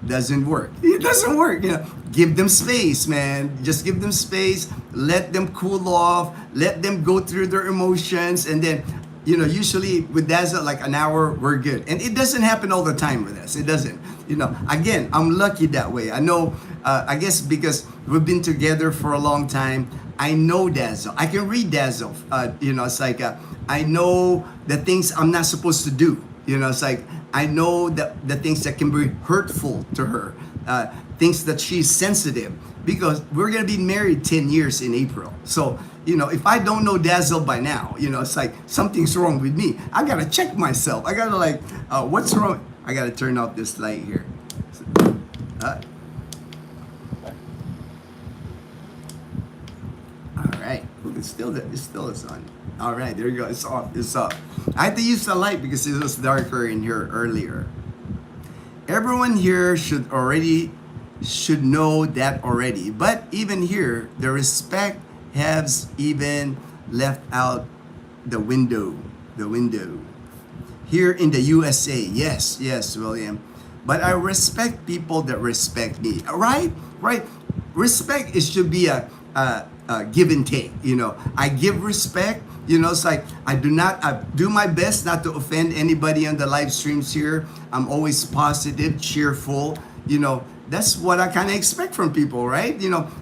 Doesn't work. It doesn't work. Give them space, man. Just give them space. Let them cool off. Let them go through their emotions. And then, usually with Dazzle, like an hour, we're good. And it doesn't happen all the time with us. It doesn't. Again, I'm lucky that way. I know, I guess because we've been together for a long time, I know Dazzle. I can read Dazzle. It's like, I know the things I'm not supposed to do. It's like, I know the things that can be hurtful to her, things that she's sensitive, because we're going to be married 10 years in April. So, if I don't know Dazzle by now, it's like something's wrong with me. I got to check myself. I got to what's wrong? I got to turn off this light here. All right, we're It's still is on. All right, there you go. It's off. It's up. I had to use the light because it was darker in here earlier. Everyone here should know that already. But even here, the respect has even left out the window. The window. Here in the USA, yes, William. But I respect people that respect me. Right? Right? Respect, it should be a give and take. I give respect. It's like I do my best not to offend anybody on the live streams here. I'm always positive, cheerful. That's what I kind of expect from people, right?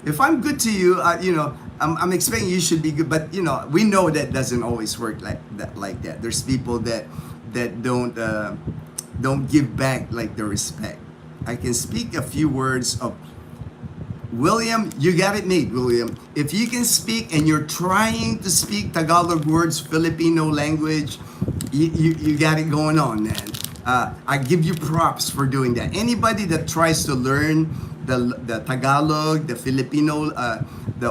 If I'm good to you, I'm expecting you should be good. But we know that doesn't always work like that. There's people that don't give back like the respect. I can speak a few words of William, you got it made, William. If you can speak and you're trying to speak Tagalog words, Filipino language, you got it going on, man. I give you props for doing that. Anybody that tries to learn the Tagalog, the Filipino,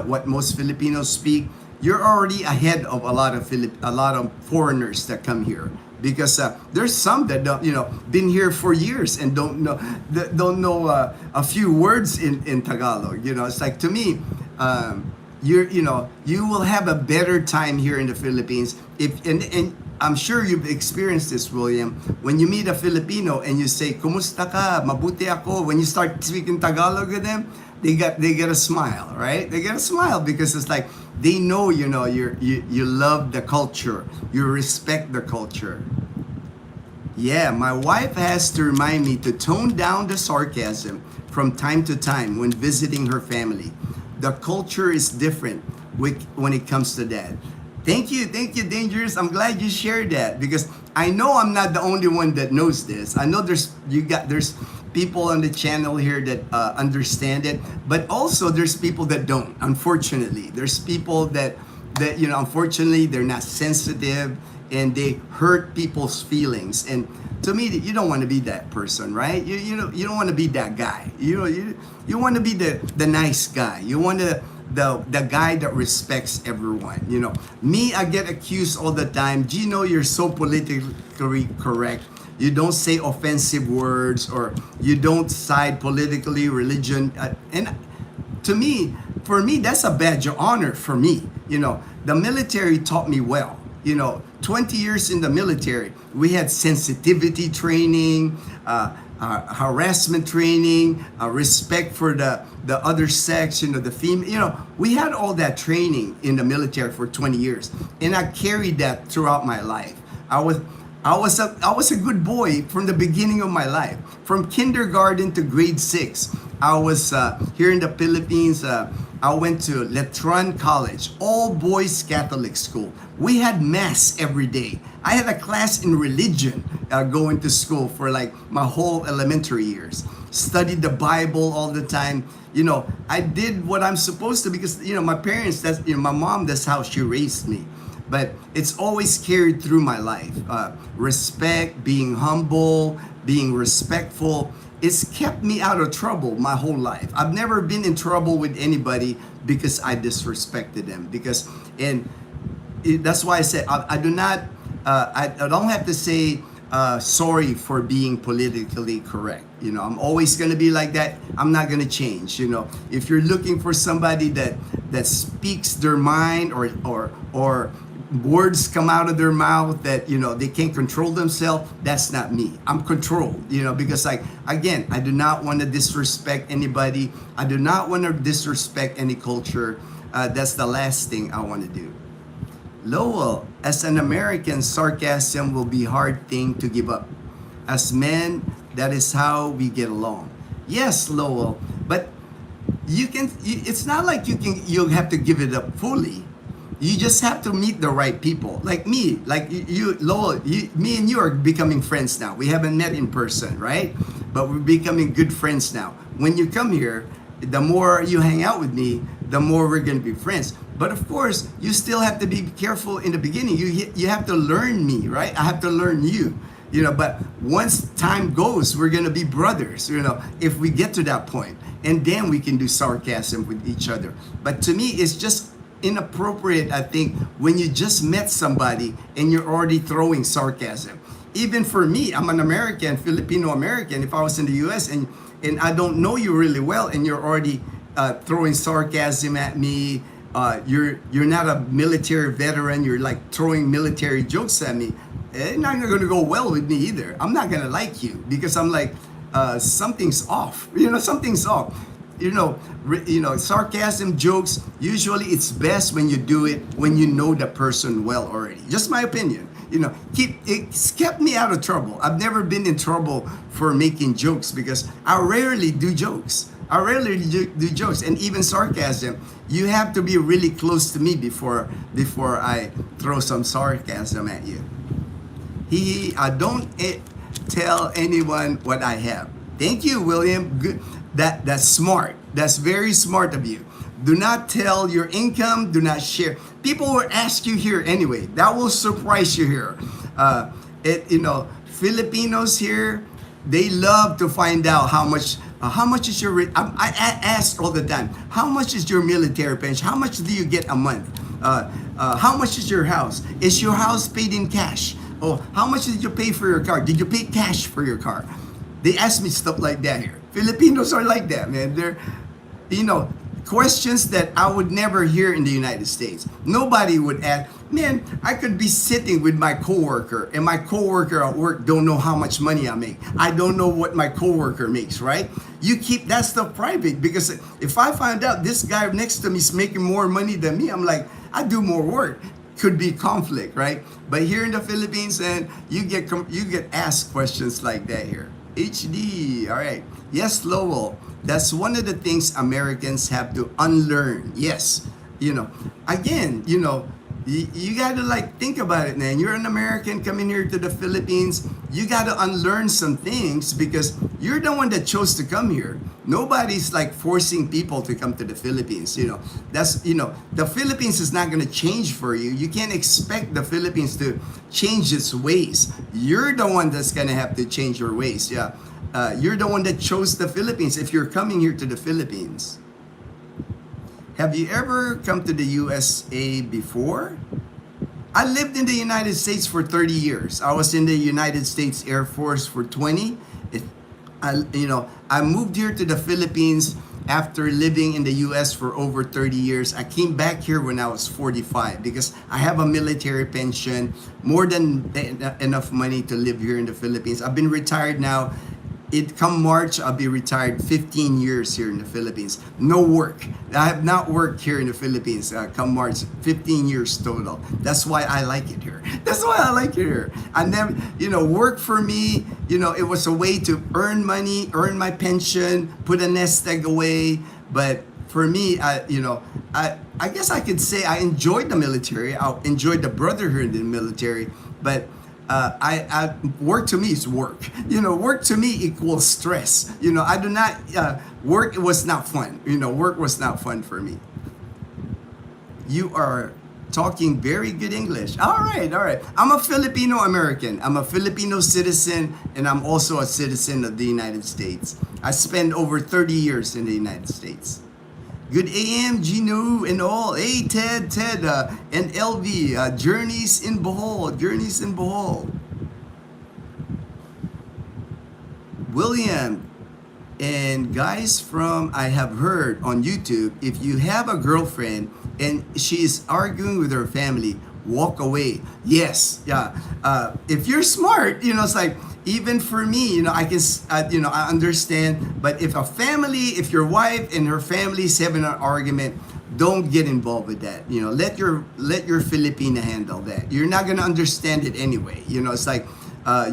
what most Filipinos speak, you're already ahead of a lot of foreigners that come here. Because there's some that don't, been here for years and don't know a few words in Tagalog. It's like, to me, you will have a better time here in the Philippines and I'm sure you've experienced this, William. When you meet a Filipino and you say, "Kumusta ka? Mabuti ako." When you start speaking Tagalog with them, they get a smile, right? They get a smile because it's like they know, you love the culture, you respect the culture. Yeah, my wife has to remind me to tone down the sarcasm from time to time when visiting her family. The culture is different when it comes to that. Thank you, Dangerous. I'm glad you shared that because I know I'm not the only one that knows this. I know there's people on the channel here that understand it, but also there's people that don't. Unfortunately, there's people that unfortunately they're not sensitive and they hurt people's feelings. And to me, you don't want to be that person, right? You don't want to be that guy. You want to be the nice guy. You want the guy that respects everyone. Me, I get accused all the time. Gino, you're so politically correct. You don't say offensive words or you don't side politically, religion. And for me, that's a badge of honor for me. The military taught me well. 20 years in the military, we had sensitivity training, harassment training, respect for the other sex, the female. We had all that training in the military for 20 years, and I carried that throughout my life. I was a good boy from the beginning of my life, from kindergarten to grade 6. I was here in the Philippines. I went to Letran College, all boys Catholic school. We had mass every day. I had a class in religion going to school for like my whole elementary years. Studied the Bible all the time. I did what I'm supposed to because my parents. My mom. That's how she raised me. But it's always carried through my life. Respect, being humble, being respectful. It's kept me out of trouble my whole life. I've never been in trouble with anybody because I disrespected them. That's why I said I do not. I don't have to say sorry for being politically correct. I'm always going to be like that. I'm not going to change. If you're looking for somebody that speaks their mind or words come out of their mouth that they can't control themselves, that's not me. I'm controlled, because again, I do not want to disrespect anybody. I do not want to disrespect any culture. That's the last thing I want to do. Lowell, as an American, sarcasm will be hard thing to give up. As men, that is how we get along. Yes, Lowell, but it's not like you'll have to give it up fully. You just have to meet the right people. Like me, like you, Lowell, me and you are becoming friends now. We haven't met in person, right? But we're becoming good friends now. When you come here, the more you hang out with me, the more we're going to be friends. But of course, you still have to be careful in the beginning. You have to learn me, right? I have to learn you. But once time goes, we're going to be brothers, if we get to that point. And then we can do sarcasm with each other. But to me, it's just inappropriate, I think, when you just met somebody and you're already throwing sarcasm. Even for me, I'm an American, Filipino American. If I was in the U.S. and I don't know you really well, and you're already throwing sarcasm at me, you're not a military veteran. You're like throwing military jokes at me. It's not going to go well with me either. I'm not going to like you because I'm like, something's off. Something's off. Sarcasm jokes, usually it's best when you do it when you know the person well already. Just my opinion. It's kept me out of trouble. I've never been in trouble for making jokes because I rarely do jokes. Do jokes, and even sarcasm. You have to be really close to me before I throw some sarcasm at you. I don't tell anyone what I have. Thank you, William. Good. That's smart. That's very smart of you. Do not tell your income. Do not share. People will ask you here anyway. That will surprise you here. Filipinos here, they love to find out how much is your. I ask all the time. How much is your military pension? How much do you get a month? How much is your house? Is your house paid in cash? Oh, how much did you pay for your car? Did you pay cash for your car? They ask me stuff like that here. Filipinos are like that, man. They're, questions that I would never hear in the United States. Nobody would ask, man, I could be sitting with my coworker and my coworker at work don't know how much money I make. I don't know what my coworker makes, right? You keep that stuff private because if I find out this guy next to me is making more money than me, I'm like, I do more work. Could be conflict, right? But here in the Philippines, and you get asked questions like that here. HD, all right. Yes, Lowell. That's one of the things Americans have to unlearn. Yes, again, you got to like think about it, man. You're an American coming here to the Philippines. You got to unlearn some things because you're the one that chose to come here. Nobody's like forcing people to come to the Philippines. The Philippines is not going to change for you. You can't expect the Philippines to change its ways. You're the one that's going to have to change your ways. Yeah. You're the one that chose the Philippines if you're coming here to the Philippines. Have you ever come to the USA before? I lived in the United States for 30 years. I was in the United States Air Force for 20. I moved here to the Philippines after living in the US for over 30 years. I came back here when I was 45 because I have a military pension, more than enough money to live here in the Philippines. I've been retired now. Come March, I'll be retired 15 years here in the Philippines. No work. I have not worked here in the Philippines. Come March, 15 years total. That's why I like it here. That's why I like it here. I never, work for me, it was a way to earn money, earn my pension, put a nest egg away. But for me, I guess I could say I enjoyed the military. I enjoyed the brotherhood in the military. But work to me is work. Work to me equals stress. I do not, work was not fun. Work was not fun for me. You are talking very good English. All right. I'm a Filipino American. I'm a Filipino citizen, and I'm also a citizen of the United States. I spent over 30 years in the United States. Good AM, Gino, and all. Hey, Ted, and LV. Journeys in Bohol. William, and guys I have heard on YouTube, if you have a girlfriend and she is arguing with her family, walk away. Yes, yeah. If you're smart, it's like, even for me, I can, I understand. But if your wife and her family is having an argument, don't get involved with that. Let your Filipina handle that. You're not gonna understand it anyway. It's like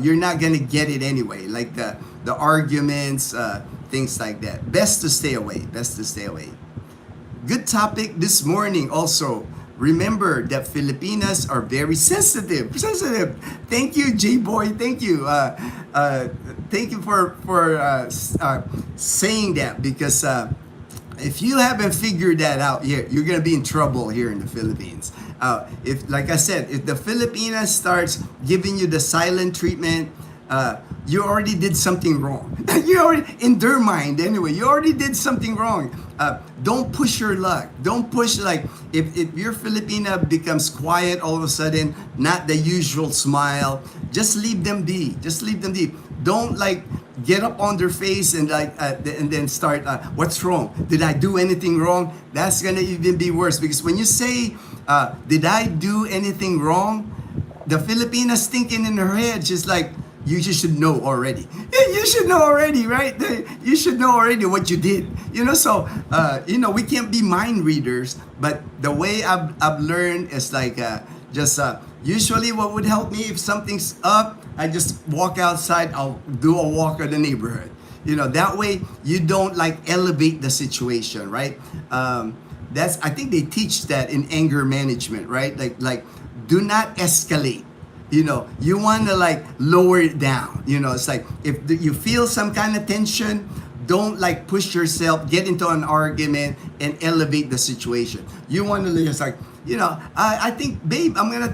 you're not gonna get it anyway. Like the arguments, things like that. Best to stay away. Good topic this morning. Also, remember that Filipinas are very sensitive. Thank you, J-Boy. Thank you. Thank you for saying that, because if you haven't figured that out yet, you're gonna be in trouble here in the Philippines. If, like I said, if the Filipinas starts giving you the silent treatment, you already did something wrong. You already, in their mind anyway, you already did something wrong. Don't push your luck. Don't push, like, if your Filipina becomes quiet all of a sudden, not the usual smile, just leave them be. Just leave them be. Don't like get up on their face and and then start, what's wrong? Did I do anything wrong? That's gonna even be worse, because when you say, did I do anything wrong? The Filipina's thinking in her head, she's like, you just should know already. You should know already, right? You should know already what you did. So, we can't be mind readers, but the way I've learned is like, usually what would help me if something's up, I just walk outside, I'll do a walk of the neighborhood. That way you don't like elevate the situation, right? I think they teach that in anger management, right? Like do not escalate. You want to like lower it down. It's like if you feel some kind of tension, don't like push yourself, get into an argument and elevate the situation. You want to just like, I think, babe, I'm gonna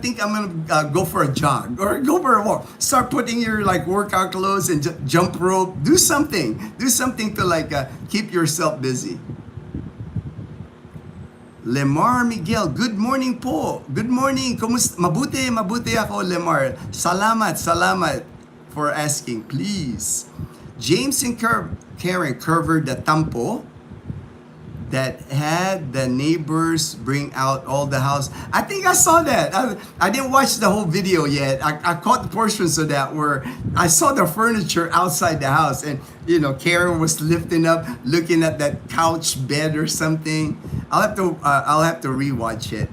go for a jog or go for a walk. Start putting your like workout clothes and jump rope. Do something to like keep yourself busy. Lemar Miguel, good morning po. Good morning. Mabuti ako, Lemar. Salamat for asking, please. James and Karen covered the tampo that had the neighbors bring out all the house. I think I saw that. I didn't watch the whole video yet. I caught the portions of that where I saw the furniture outside the house, and Karen was lifting up, looking at that couch bed or something. I'll have to rewatch it.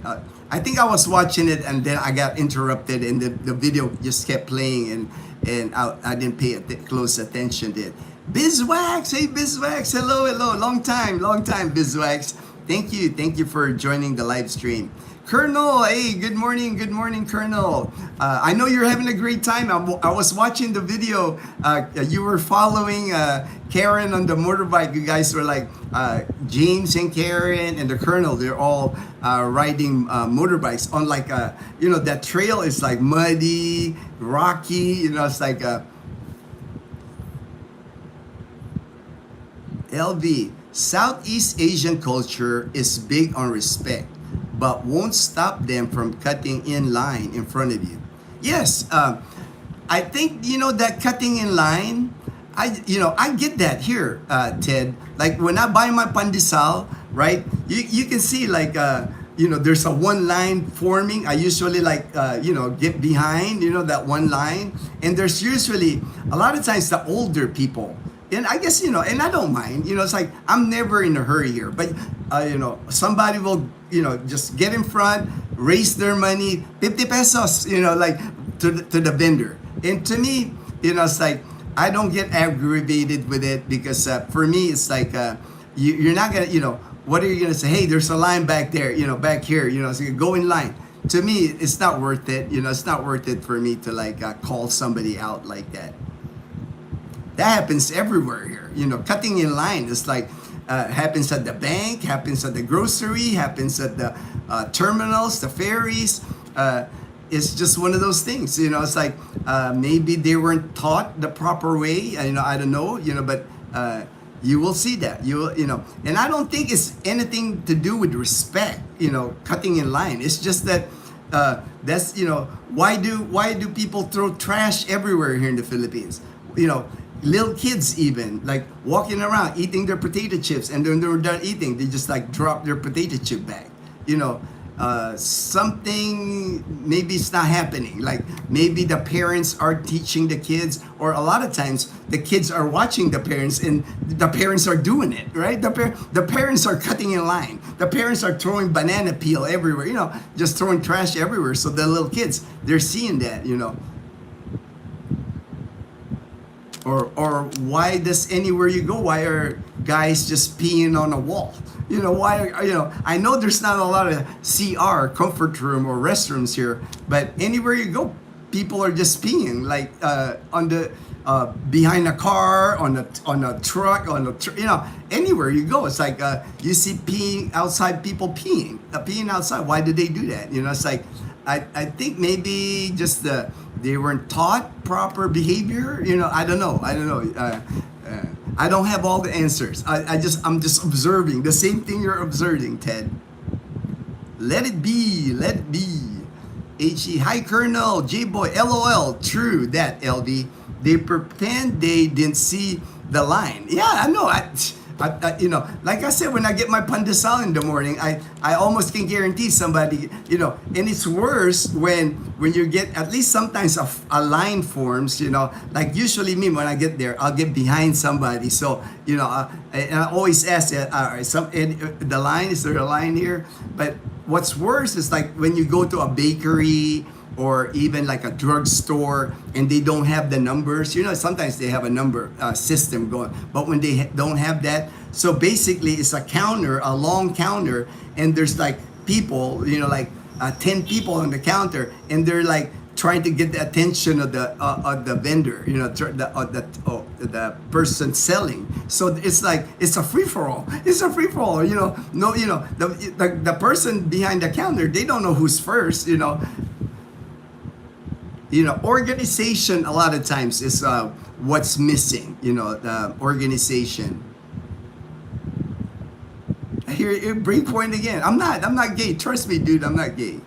I think I was watching it and then I got interrupted and the video just kept playing and I didn't pay close attention to it. Bizwax, hey Bizwax, hello, long time, Bizwax. Thank you for joining the live stream. Colonel, hey, good morning, Colonel. I know you're having a great time. I was watching the video. You were following Karen on the motorbike. You guys were like, James and Karen and the Colonel, they're all riding motorbikes on like, that trail is like muddy, rocky, it's like, LV, Southeast Asian culture is big on respect, but won't stop them from cutting in line in front of you. Yes, I think, that cutting in line, I get that here, Ted. Like when I buy my pandesal, right, you can see like, there's a one line forming. I usually like, get behind, that one line. And there's usually, a lot of times the older people, and I guess, and I don't mind, it's like, I'm never in a hurry here, but, somebody will, just get in front, raise their money, 50 pesos, like to the vendor. And to me, it's like, I don't get aggravated with it because for me, it's like, you're not going to, what are you going to say? Hey, there's a line back there, back here, so you go in line. To me, it's not worth it. It's not worth it for me to like call somebody out like that. That happens everywhere here. Cutting in line is like, happens at the bank, happens at the grocery, happens at the terminals, the ferries. It's just one of those things. It's like maybe they weren't taught the proper way. I don't know. But you will see that. And I don't think it's anything to do with respect. Cutting in line. It's just that that's why do people throw trash everywhere here in the Philippines? Little kids even like walking around eating their potato chips, and then they're done eating, they just like drop their potato chip bag. Something maybe it's not happening. Like maybe the parents are teaching the kids, or a lot of times the kids are watching the parents and the parents are doing it, right? The parents are cutting in line. The parents are throwing banana peel everywhere, just throwing trash everywhere. So the little kids, they're seeing that, Or why does anywhere you go, why are guys just peeing on a wall? Why are, I know there's not a lot of CR, comfort room or restrooms here, but anywhere you go, people are just peeing, like on the, behind a car, on a truck, anywhere you go. It's like, you see peeing outside, people peeing outside. Why do they do that? It's like, I think maybe just they weren't taught proper behavior. I don't know. I don't have all the answers. I'm just observing the same thing you're observing, Ted. Let it be. Let it be. HE, hi Colonel, J-Boy, LOL, true that, LV. They pretend they didn't see the line. Yeah, I know. Like I said, when I get my pandesal in the morning, I almost can guarantee somebody, and it's worse when you get, at least sometimes a line forms, like usually me, when I get there, I'll get behind somebody. So, and I always ask, the line, is there a line here? But what's worse is like when you go to a bakery or even like a drugstore and they don't have the numbers. Sometimes they have a number system going, but when they don't have that, so basically it's a counter, a long counter, and there's like people, like 10 people on the counter, and they're like trying to get the attention of the vendor, the person selling. So it's like it's a free for all. It's a free for all. No, the person behind the counter, they don't know who's first. Organization a lot of times is what's missing. The organization. Here, breakpoint again. I'm not gay. Trust me, dude. I'm not gay.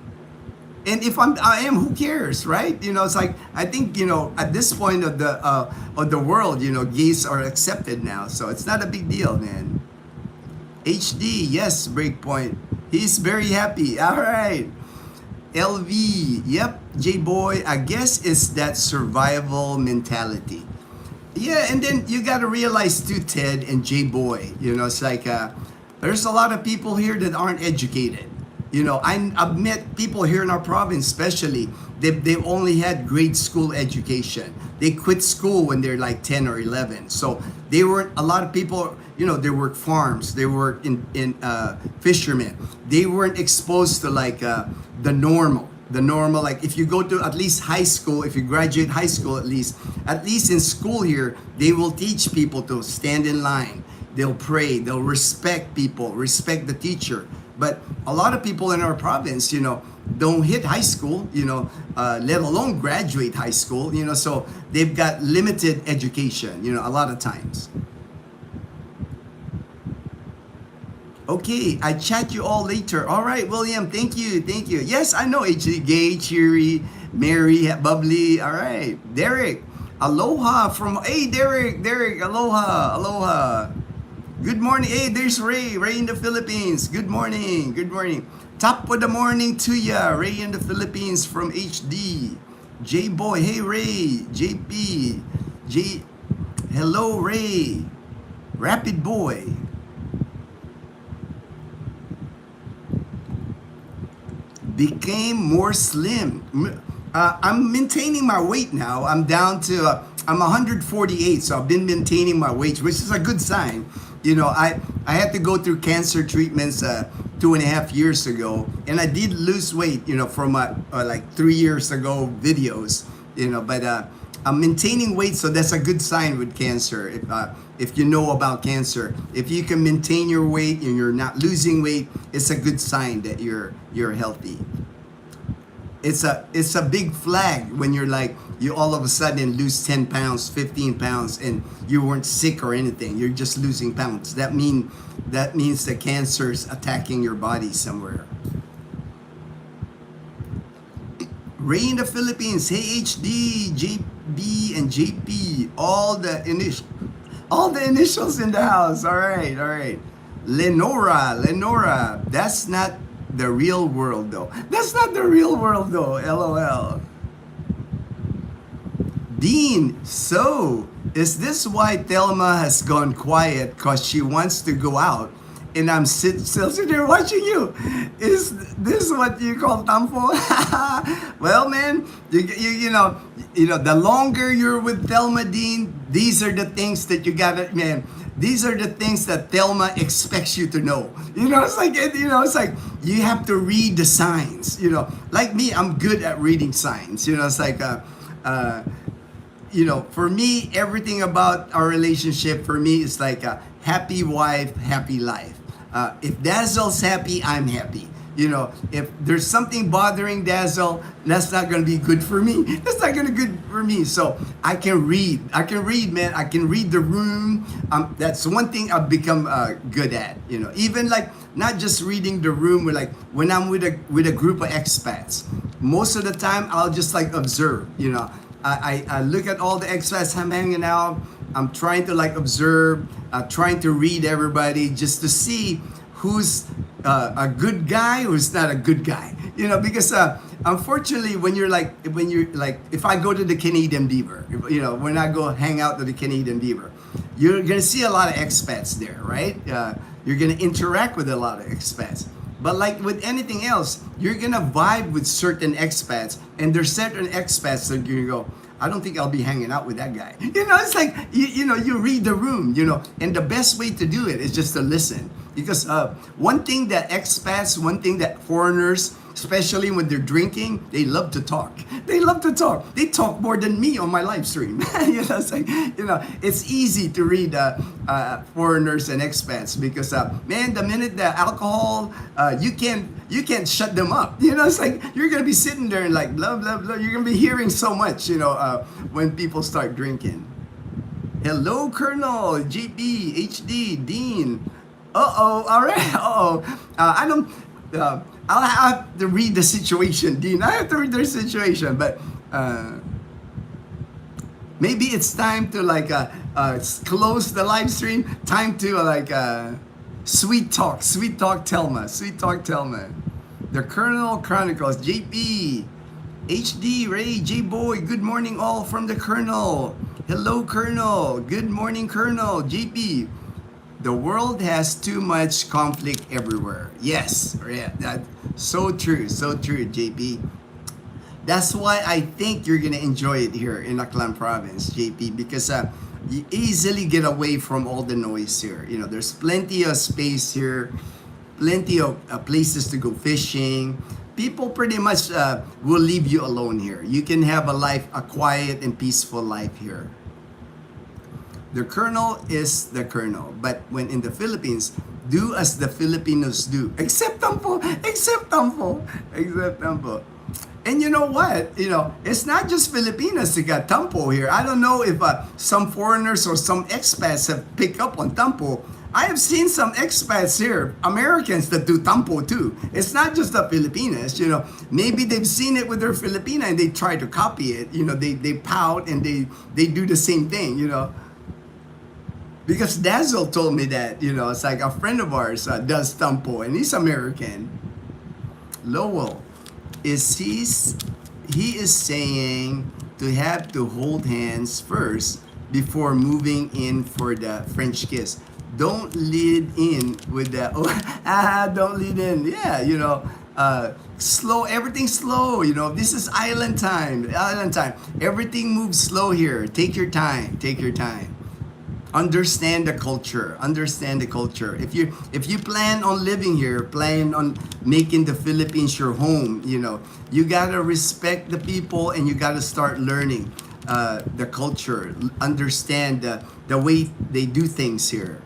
And if I am, who cares, right? It's like, I think, at this point of the world, gays are accepted now, so it's not a big deal, man. HD, yes, breakpoint. He's very happy. All right. LV, yep, J-Boy, I guess it's that survival mentality. Yeah, and then you got to realize too, Ted and J-Boy, it's like, there's a lot of people here that aren't educated. I've met people here in our province, especially, they've only had grade school education. They quit school when they're like 10 or 11. So they weren't, a lot of people, they work farms, they work in fishermen. They weren't exposed to like the normal, like if you go to at least high school, if you graduate high school at least in school here, they will teach people to stand in line. They'll pray, they'll respect people, respect the teacher. But a lot of people in our province, don't hit high school, let alone graduate high school, so they've got limited education, a lot of times. Okay, I chat you all later. All right, William, thank you. Yes, I know, Gay, Cheery, Mary, Bubbly. All right, Derek, aloha hey, Derek, aloha. Good morning. Hey, there's Ray in the Philippines. Good morning. Top of the morning to ya, Ray in the Philippines from HD. J-Boy, hey Ray, JP, hello Ray, Rapid Boy. Became more slim. I'm maintaining my weight now. I'm down to, I'm 148, so I've been maintaining my weight, which is a good sign. I had to go through cancer treatments 2.5 years ago, and I did lose weight, from my like 3 years ago videos, but I'm maintaining weight, so that's a good sign with cancer. If you know about cancer, if you can maintain your weight and you're not losing weight, it's a good sign that you're healthy. It's a big flag when you're like, you all of a sudden lose 10 pounds, 15 pounds, and you weren't sick or anything. You're just losing pounds. That means the cancer's attacking your body somewhere. Ray in the Philippines, hey HD, JB and JP, all the initials in the house. All right. Lenora, that's not the real world though. LOL. Dean, so is this why Thelma has gone quiet? Cause she wants to go out, and I'm still sitting there watching you. Is this what you call tampo? Well, man, you know, the longer you're with Thelma, Dean, these are the things that you gotta, man. These are the things that Thelma expects you to know. It's like you have to read the signs. Like me, I'm good at reading signs. It's like, for me, everything about our relationship, for me, is like a happy wife, happy life. If Dazzle's happy, I'm happy. If there's something bothering Dazzle, that's not going to be good for me. That's not going to be good for me. So I can read. Man. I can read the room. That's one thing I've become good at. Even like not just reading the room, but like when I'm with a group of expats, most of the time I'll just like observe. I look at all the expats I'm hanging out. I'm trying to like observe, trying to read everybody just to see who's a good guy, who's not a good guy. Because unfortunately, when you're like, if I go to the Canadian Beaver, when I go hang out to the Canadian Beaver, you're gonna see a lot of expats there, right? You're gonna interact with a lot of expats. But like with anything else, you're gonna vibe with certain expats, and there's certain expats that you go, I don't think I'll be hanging out with that guy. It's like, you read the room, and the best way to do it is just to listen. Because one thing that expats, one thing that foreigners, especially when they're drinking, they love to talk. They love to talk. They talk more than me on my live stream. It's like, it's easy to read foreigners and expats because, man, the minute the alcohol, you can't shut them up. It's like you're gonna be sitting there and like blah blah blah. You're gonna be hearing so much, when people start drinking. Hello, Colonel, GP, HD, Dean. All right. I don't. I'll have to read the situation, Dean. I have to read the situation, but maybe it's time to like close the live stream. Time to sweet talk, Telma, the Colonel Chronicles, JP, HD, Ray, J Boy. Good morning, all from the Colonel. Hello, Colonel. Good morning, Colonel. JP. The world has too much conflict everywhere. Yes, yeah, that's so true, JP. That's why I think you're gonna enjoy it here in Aklan Province, JP, because you easily get away from all the noise here. There's plenty of space here, plenty of places to go fishing. People pretty much will leave you alone here. You can have a quiet and peaceful life here. The Colonel is the Colonel, but when in the Philippines, do as the Filipinos do. Except tampo. And you know what? It's not just Filipinos that got tampo here. I don't know if some foreigners or some expats have picked up on tampo. I have seen some expats here, Americans, that do tampo too. It's not just the Filipinos, Maybe they've seen it with their Filipina and they try to copy it. They pout and they do the same thing, Because Dazzle told me that, it's like a friend of ours does tampo and he's American. Lowell, he is saying to have to hold hands first before moving in for the French kiss. Don't lead in with the, don't lead in. Yeah, slow, everything slow, this is island time. Everything moves slow here. Take your time. Understand the culture. If you plan on living here, plan on making the Philippines your home, you gotta respect the people and you gotta start learning the culture, understand the way they do things here.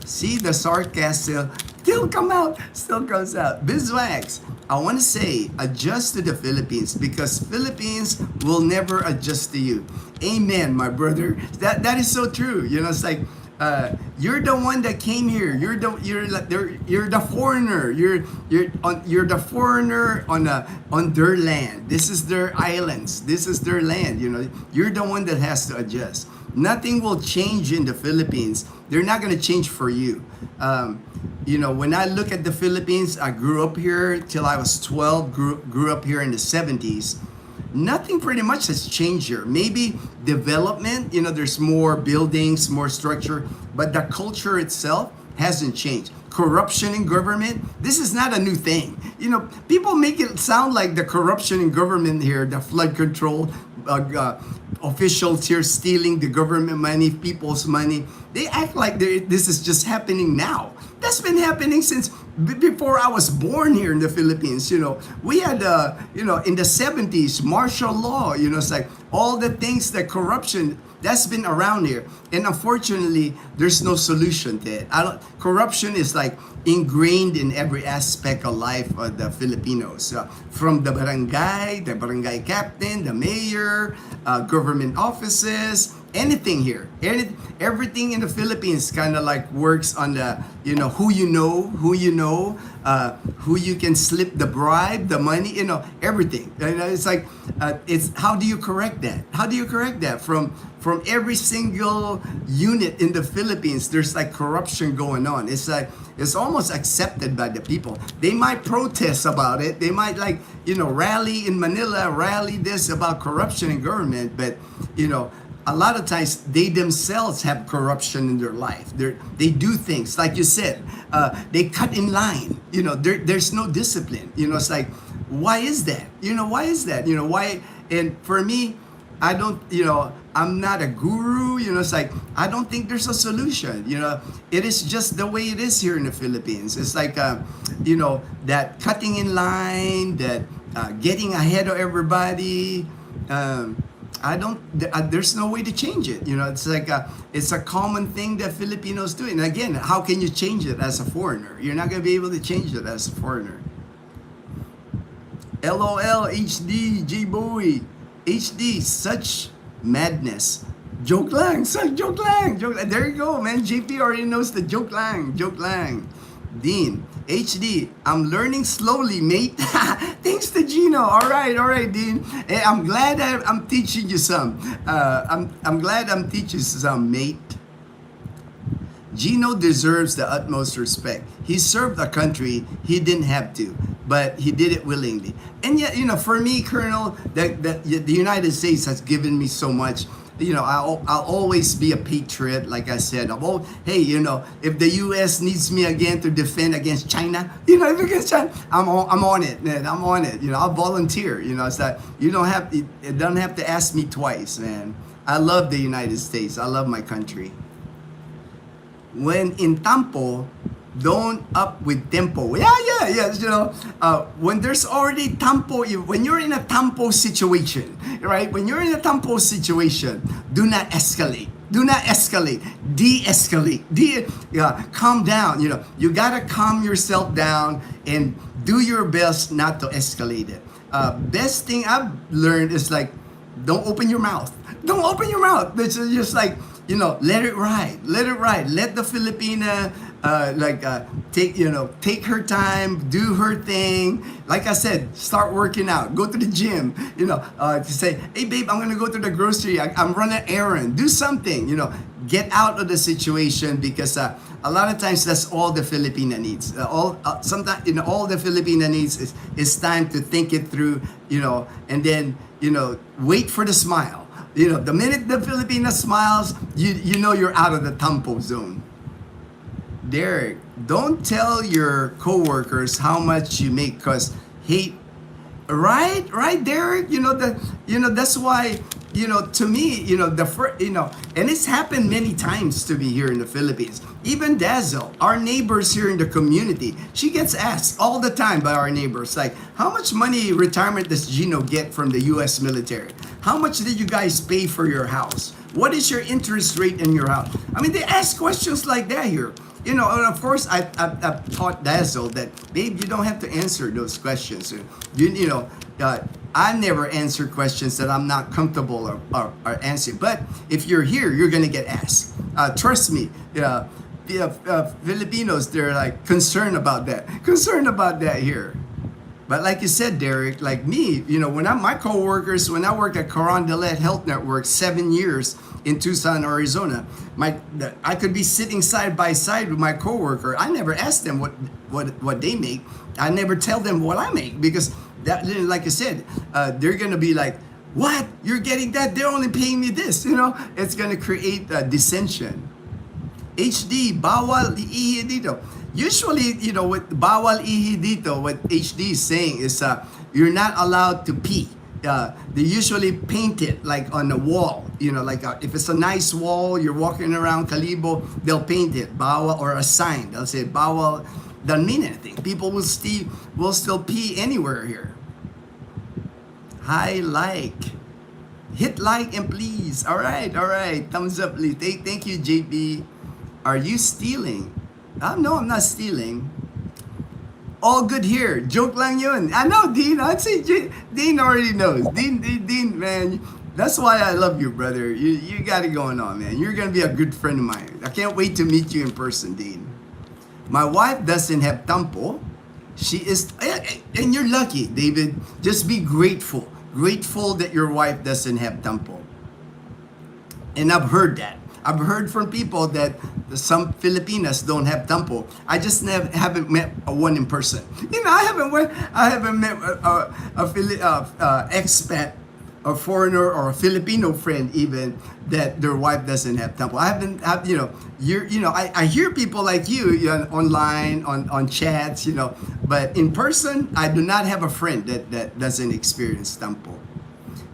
See, the sarcasm still comes out. Bizwax, I want to say, adjust to the Philippines because Philippines will never adjust to you. Amen, my brother. That is so true. It's like you're the one that came here. You're the foreigner. You're the foreigner on their land. This is their islands. This is their land. You're the one that has to adjust. Nothing will change in the Philippines. They're not going to change for you. When I look at the Philippines, I grew up here till I was 12, grew up here in the 70s. Nothing pretty much has changed here. Maybe development, there's more buildings, more structure, but the culture itself hasn't changed. Corruption in government, this is not a new thing. People make it sound like the corruption in government here, the flood control, officials here stealing the government money, people's money. They act like this is just happening now. That's been happening since before I was born here in the Philippines, we had, in the 70s, martial law, it's like all the things, that corruption, that's been around here. And unfortunately, there's no solution to it. Corruption is like ingrained in every aspect of life of the Filipinos. From the barangay captain, the mayor, government offices, anything here. Everything in the Philippines kind of like works on the, who you know, who you can slip the bribe, the money, everything. It's like, it's how do you correct that? How do you correct that? From every single unit in the Philippines, there's like corruption going on. It's like, it's almost accepted by the people. They might protest about it. They might rally in Manila, rally this about corruption in government, but a lot of times they themselves have corruption in their life. They do things, like you said, they cut in line. There's no discipline. It's like, why is that? Why is that? Why? And for me, I don't, I'm not a guru, it's like, I don't think there's a solution, it is just the way it is here in the Philippines. It's like, that cutting in line, that getting ahead of everybody, there's no way to change it. It's like, it's a common thing that Filipinos do. And again, how can you change it as a foreigner? You're not going to be able to change it as a foreigner. LOL, HD, J-Boy. HD, such madness. Joke lang, joke lang. There you go, man. JP already knows the joke lang. Dean, HD, I'm learning slowly, mate. Thanks to Gino. All right, Dean. Hey, I'm glad I'm teaching you some. I'm glad I'm teaching you some, mate. Gino deserves the utmost respect. He served a country he didn't have to, but he did it willingly. And yet, for me, Colonel, the United States has given me so much. I'll always be a patriot, like I said. Hey, if the U.S. needs me again to defend against China, against China, I'm on it, man. I'm on it. I'll volunteer. It's like you don't have to ask me twice, man. I love the United States. I love my country. When in tampo, don't up with tempo. Yeah. When there's already tampo, when you're in a tampo situation, right? When you're in a tampo situation, do not escalate. Do not escalate. De-escalate. Calm down. You gotta calm yourself down and do your best not to escalate it. Best thing I've learned is like, don't open your mouth. Don't open your mouth. It's just like, let it ride. Let the Filipina take her time, do her thing. Like I said, start working out, go to the gym, to say, hey babe, I'm gonna go to the grocery, I'm running an errand, do something, get out of the situation, because a lot of times that's all the Filipina needs. Sometimes, all the Filipina needs is time to think it through, and then, wait for the smile. The minute the Filipina smiles, you're out of the tampo zone. Derek, don't tell your coworkers how much you make, cause hate. Right, Derek. That's why. To me, and it's happened many times to me here in the Philippines. Even Dazzle, our neighbors here in the community, she gets asked all the time by our neighbors, like, how much money retirement does Gino get from the U.S. military? How much did you guys pay for your house? What is your interest rate in your house? I mean, they ask questions like that here. And of course, I've taught Dazzle that, babe, you don't have to answer those questions. I never answer questions that I'm not comfortable or answering. But if you're here, you're going to get asked. Trust me, Filipinos, they're like concerned about that. Here. But like you said, Derek, like me, when my coworkers, when I worked at Carondelet Health Network 7 years in Tucson, Arizona, I could be sitting side by side with my coworker. I never asked them what they make. I never tell them what I make, because that, like I said, they're gonna be like, what? You're getting that? They're only paying me this. It's gonna create dissension. HD, bawal ihi dito. Usually, with bawal ihi dito, what HD is saying is you're not allowed to pee. They usually paint it like on the wall. If it's a nice wall, you're walking around Kalibo, they'll paint it, bawal, or a sign. They'll say bawal doesn't mean anything. People will still pee anywhere here. Hi, like. Hit like and please. All right. Thumbs up, please. Thank you, JP. Are you stealing? No, I'm not stealing. All good here. Joke lang yun. I know, Dean. I'd say Dean already knows. Dean, man. That's why I love you, brother. You got it going on, man. You're going to be a good friend of mine. I can't wait to meet you in person, Dean. My wife doesn't have tampo. She is, and you're lucky, David. Just be grateful. Grateful that your wife doesn't have tampo. And I've heard that. I've heard from people that some Filipinas don't have tampo. I just haven't met one in person. I haven't met a expat, a foreigner, or a Filipino friend even that their wife doesn't have tampo. I hear people like you online on chats, but in person I do not have a friend that doesn't experience tampo.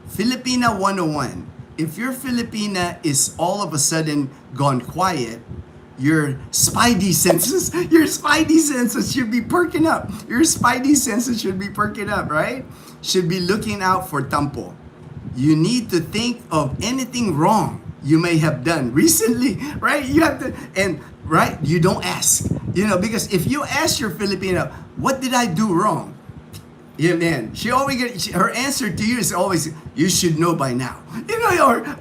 Filipina 101. If your Filipina is all of a sudden gone quiet, your spidey senses should be perking up. Your spidey senses should be perking up, right? Should be looking out for tampo. You need to think of anything wrong you may have done recently, right? You have to, and right, you don't ask, because if you ask your Filipino, what did I do wrong? Yeah, man. She always her answer to you is always, you should know by now,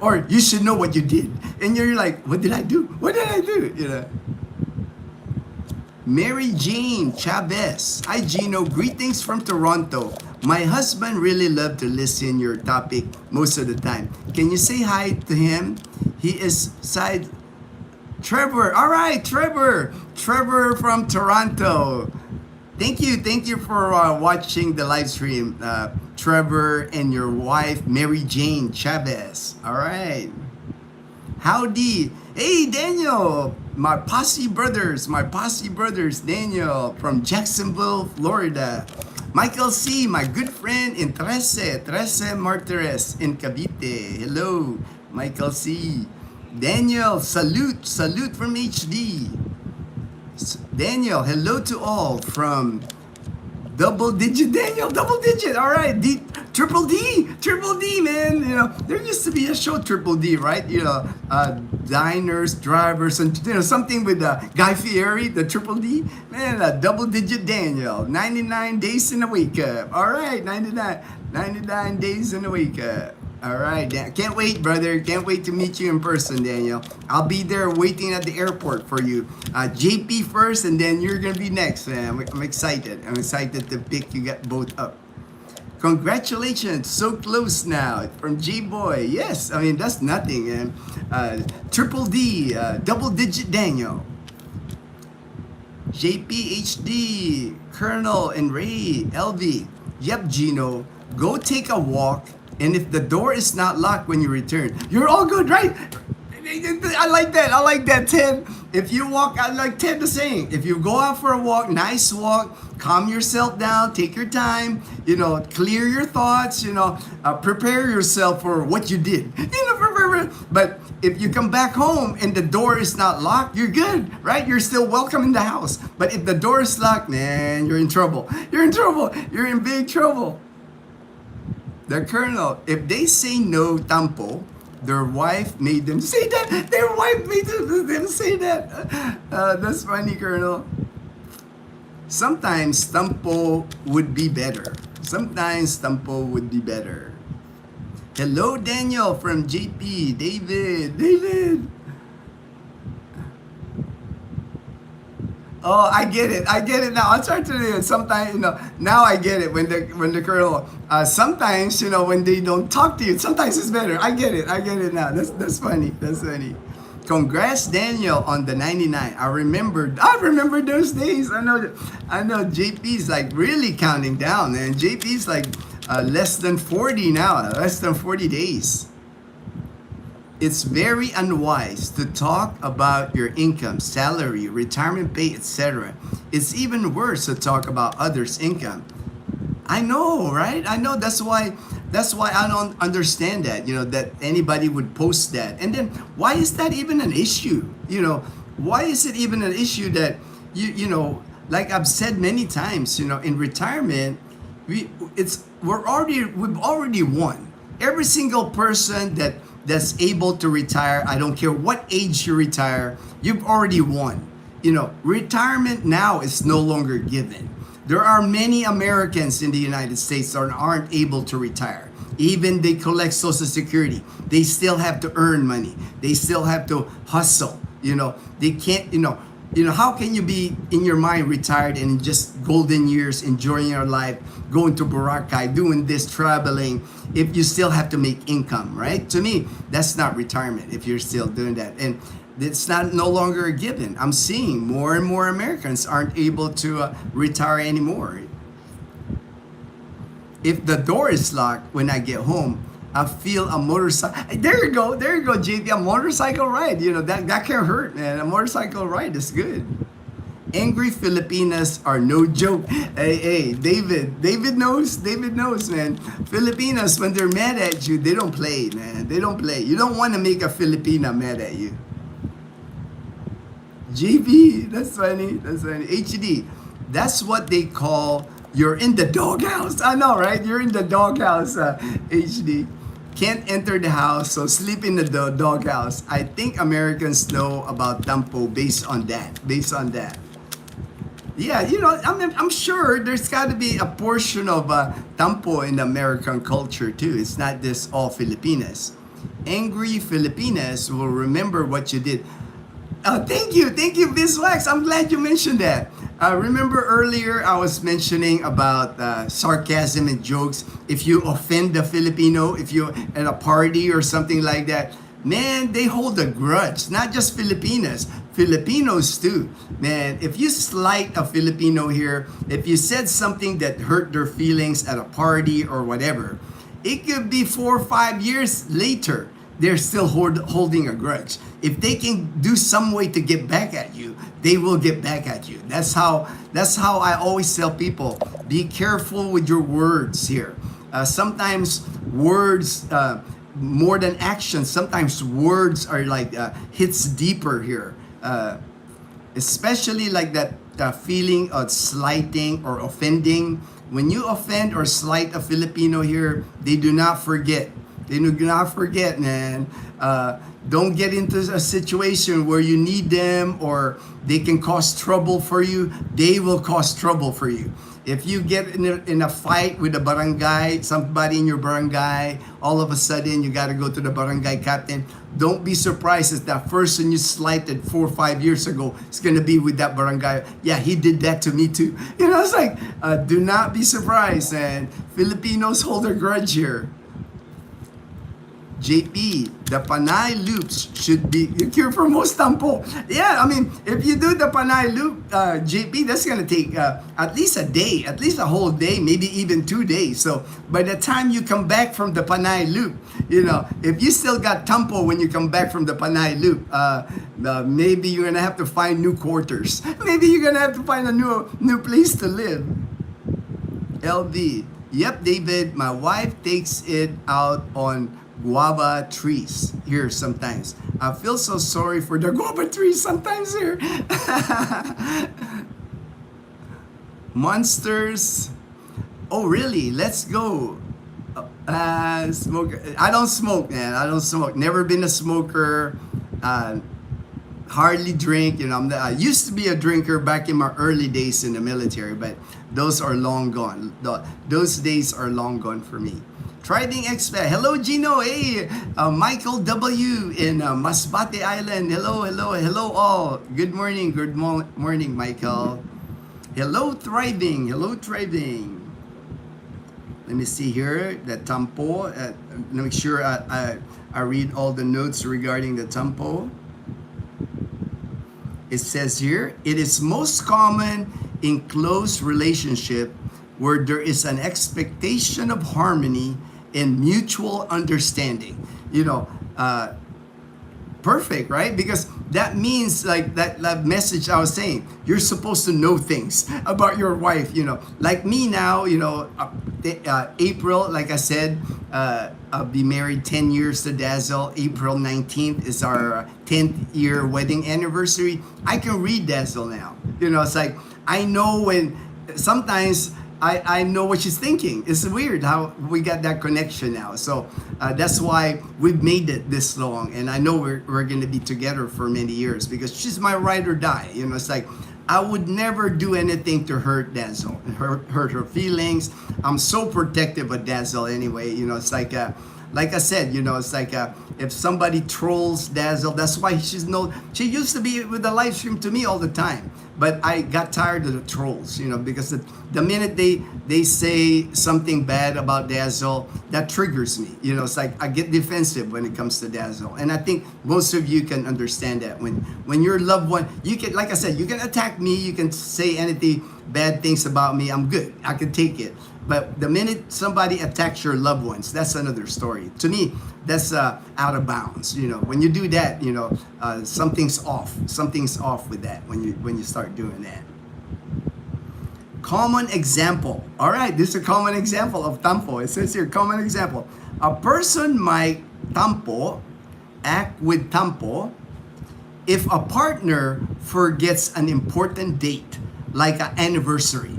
or you should know what you did, and you're like, what did I do? What did I do? Mary Jane Chavez. Hi, Gino. Greetings from Toronto. My husband really loved to listen your topic most of the time. Can you say hi to him? He is side Trevor. All right, Trevor. Trevor from Toronto. Thank you for watching the live stream, Trevor and your wife, Mary Jane Chavez. All right. Howdy. Hey, Daniel. My posse brothers, Daniel from Jacksonville, Florida. Michael C., my good friend in Trece Martires in Cavite. Hello, Michael C. Daniel, salute from HD. Daniel, hello to all from double digit. Daniel, double digit. All right, triple D, man. There used to be a show, Triple D, right? Diners, drivers, and something with Guy Fieri, the Triple D. Man, double digit Daniel. 99 days in a week. All right, 99 days in a week. All right, can't wait, brother. Can't wait to meet you in person, Daniel. I'll be there waiting at the airport for you. JP first, and then you're gonna be next. I'm excited. I'm excited to pick you both up. Congratulations, so close now from J-Boy. Yes, I mean that's nothing. And Triple D, double digit Daniel. JPHD, Colonel and Ray, LV. Yep, Gino. Go take a walk. And if the door is not locked when you return, you're all good, right? I like that, Ted. If you walk, I like Ted the saying, if you go out for a walk, nice walk, calm yourself down, take your time, clear your thoughts, prepare yourself for what you did. But if you come back home and the door is not locked, you're good, right? You're still welcome in the house. But if the door is locked, man, you're in trouble. You're in big trouble. The Colonel, if they say no tampo, their wife made them say that. Their wife made them say that. That's funny, Colonel. Sometimes tampo would be better. Hello, Daniel from JP. David. Oh, I get it now. I'll try to do it. Sometimes, now I get it when the Colonel, sometimes, when they don't talk to you, sometimes it's better. I get it now. That's funny. Congrats, Daniel, on the 99. I remember those days. I know JP's like really counting down, and JP's like less than 40 now, less than 40 days. It's very unwise to talk about your income, salary, retirement pay, etc. It's even worse to talk about others' income. I know, right? I know. That's why I don't understand that, that anybody would post that. And then why is that even an issue? Why is it even an issue that like I've said many times, in retirement, we've already won. Every single person that's able to retire, I don't care what age you retire, you've already won. Retirement now is no longer given. There are many Americans in the United States that aren't able to retire. Even they collect Social Security, they still have to earn money. They still have to hustle. They can't. How can you be in your mind retired and just golden years, enjoying your life, going to Boracay, doing this, traveling, if you still have to make income, right? To me, that's not retirement if you're still doing that. And it's not no longer a given. I'm seeing more and more Americans aren't able to retire anymore. If the door is locked when I get home, I feel a motorcycle. There you go, JP. A motorcycle ride. That can't hurt, man. A motorcycle ride is good. Angry Filipinas are no joke. Hey, David knows, man. Filipinas, when they're mad at you, they don't play, man. They don't play. You don't want to make a Filipina mad at you. JP, that's funny. HD, that's what they call you're in the doghouse. I know, right? You're in the doghouse, HD. Can't enter the house, so sleep in the doghouse. I think Americans know about tampo based on that. Yeah, I'm sure there's got to be a portion of tampo in American culture too. It's not just all Filipinas. Angry Filipinas will remember what you did. Thank you, Biswax. I'm glad you mentioned that. Remember earlier I was mentioning about sarcasm and jokes. If you offend the Filipino, if you're at a party or something like that, man, they hold a grudge. Not just Filipinas, Filipinos too. Man, if you slight a Filipino here, if you said something that hurt their feelings at a party or whatever, it could be 4 or 5 years later. They're still holding a grudge. If they can do some way to get back at you, they will get back at you. That's how I always tell people, be careful with your words here. Sometimes words, more than action, sometimes words are like hits deeper here. Especially like that feeling of slighting or offending. When you offend or slight a Filipino here, they do not forget. They do not forget, man. Don't get into a situation where you need them or they can cause trouble for you. They will cause trouble for you. If you get in a fight with a barangay, somebody in your barangay, all of a sudden you got to go to the barangay captain. Don't be surprised if that person you slighted 4 or 5 years ago is going to be with that barangay. Yeah, he did that to me too. It's like, do not be surprised. And Filipinos hold a grudge here. JP, the Panay loops should be the cure for most tampo. Yeah, I mean, if you do the Panay loop, JP, that's gonna take at least a day, at least a whole day, maybe even 2 days. So by the time you come back from the Panay loop, if you still got tampo when you come back from the Panay loop, maybe you're gonna have to find new quarters. Maybe you're gonna have to find a new place to live. LV, yep, David, my wife takes it out on guava trees here sometimes. I feel so sorry for the guava trees sometimes here. Monsters. Oh, really? Let's go. Smoker. I don't smoke, man. I don't smoke. Never been a smoker. Hardly drink. I used to be a drinker back in my early days in the military, but those are long gone. Those days are long gone for me. Thriving Expat. Hello, Gino. Hey, Michael W. in Masbate Island. Hello all. Good morning. Morning, Michael. Hello, Thriving. Let me see here. The tampo. Make sure I read all the notes regarding the tampo. It says here, it is most common in close relationship where there is an expectation of harmony and mutual understanding. Perfect, right? Because that means like that message I was saying, you're supposed to know things about your wife. Like me now, April, like I said, I'll be married 10 years to Dazzle. April 19th is our 10th year wedding anniversary. I can read Dazzle now. It's like, I know when, sometimes I know what she's thinking. It's weird how we got that connection now. So that's why we've made it this long. And I know we're going to be together for many years because she's my ride or die. It's like, I would never do anything to hurt Dazzle, hurt her feelings. I'm so protective of Dazzle anyway. It's like I said, it's like if somebody trolls Dazzle, that's why she used to be with the live stream to me all the time. But I got tired of the trolls, because the minute they say something bad about Dazzle, that triggers me. It's like I get defensive when it comes to Dazzle. And I think most of you can understand that. When your loved one, you can, like I said, you can attack me, you can say anything, bad things about me, I'm good. I can take it. But the minute somebody attacks your loved ones, that's another story. To me, that's out of bounds. When you do that, something's off. Something's off with that when you start doing that. Common example. All right, this is a common example of tampo. It says here, common example. A person might tampo, act with tampo, if a partner forgets an important date, like an anniversary.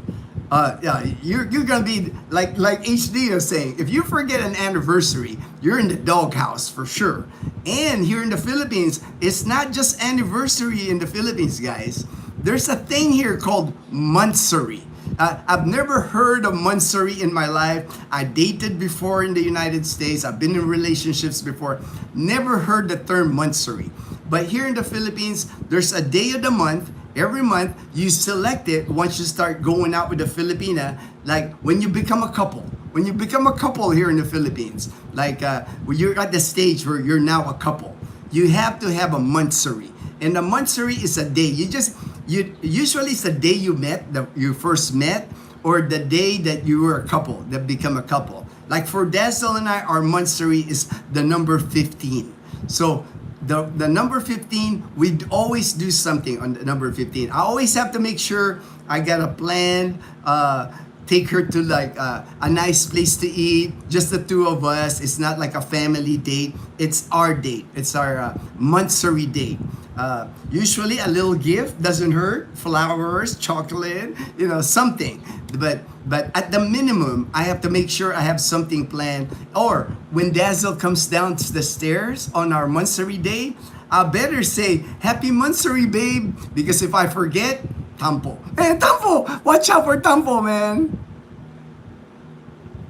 You're gonna be like HD is saying, if you forget an anniversary, you're in the doghouse for sure. And here in the Philippines, it's not just anniversary in the Philippines, guys. There's a thing here called monthsary. I've never heard of monthsary in my life. I dated before in the United States. I've been in relationships before. Never heard the term monthsary. But here in the Philippines, there's a day of the month. Every month, you select it once you start going out with a Filipina, like when you become a couple. When you become a couple here in the Philippines, like when you're at the stage where you're now a couple, you have to have a monthsary. And the monthsary is a day. Usually it's the day you first met, or the day that you were a couple, that become a couple. Like for Dazzle and I, our monthsary is the number 15. So the number 15, we'd always do something on the number 15. I always have to make sure I got a plan, take her to like a nice place to eat, just the two of us. It's not like a family date. It's our date. It's our monthsary date. Usually a little gift doesn't hurt, flowers, chocolate, something. But at the minimum, I have to make sure I have something planned. Or when Dazzle comes down the stairs on our monthsary day, I better say, happy monthsary, babe. Because if I forget, tampo. Hey, tampo! Watch out for tampo, man.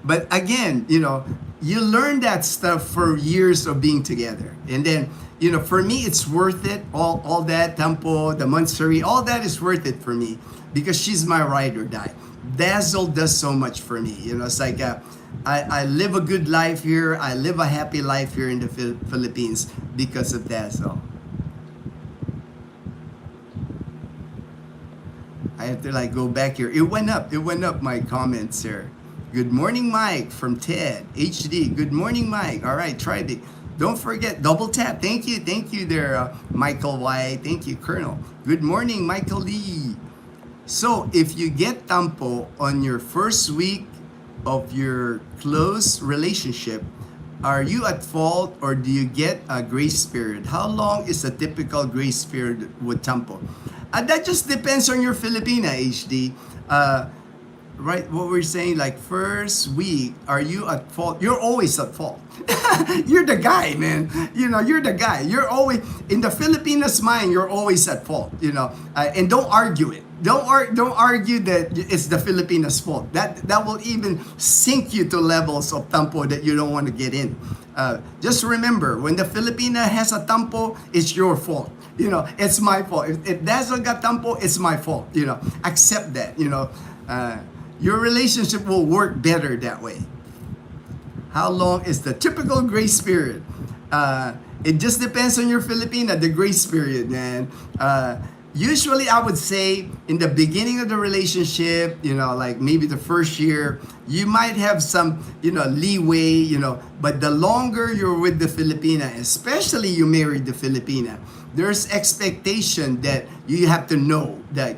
But again, you learn that stuff for years of being together. And then, for me, it's worth it. All that, tampo, the monthsary, all that is worth it for me. Because she's my ride or die. Dazzle does so much for me. It's like I live a good life here. I live a happy life here in the Philippines because of Dazzle. I have to go back here. It went up my comments here. Good morning, Mike from Ted HD. Good morning, Mike. All right, try it. Don't forget, double tap. Thank you there, Michael Y. Thank you, Colonel. Good morning, Michael Lee. So if you get tampo on your first week of your close relationship, are you at fault or do you get a grace period? How long is a typical grace period with tampo? That just depends on your Filipina, HD. Right, what we're saying, first week, are you at fault? You're always at fault. You're the guy, man. You're the guy. You're always, in the Filipinas' mind, you're always at fault, and don't argue it. Don't argue that it's the Filipinas' fault. That will even sink you to levels of tampo that you don't want to get in. Just remember, when the Filipina has a tampo, it's your fault. It's my fault. If Dazzle got tampo, it's my fault. Accept that. Your relationship will work better that way. How long is the typical grace period? It just depends on your Filipina, the grace period, man. Usually I would say in the beginning of the relationship, maybe the first year, you might have some, leeway, but the longer you're with the Filipina, especially you married the Filipina, there's expectation that you have to know that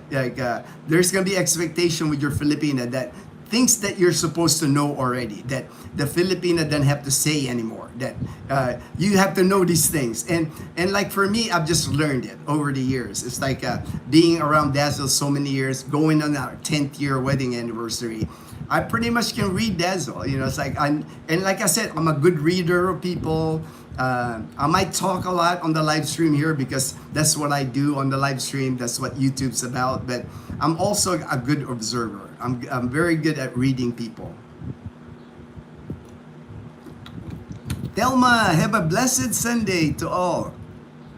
there's going to be expectation with your Filipina that things that you're supposed to know already, that the Filipina doesn't have to say anymore, that you have to know these things. And like for me, I've just learned it over the years. It's like being around Dazzle so many years, going on our 10th year wedding anniversary. I pretty much can read Dazzle. It's like, and like I said, I'm a good reader of people. I might talk a lot on the live stream here because that's what I do on the live stream. That's what YouTube's about. But I'm also a good observer. I'm very good at reading people. Thelma, have a blessed Sunday to all.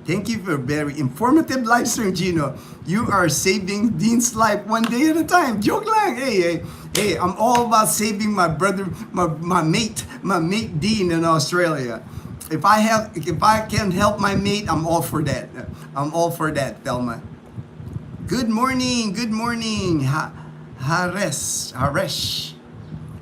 Thank you for a very informative live stream, Gino. You are saving Dean's life one day at a time. Joke lang. Hey, I'm all about saving my brother, my mate Dean in Australia. If I can help my mate, I'm all for that. I'm all for that, Thelma. Good morning. Haresh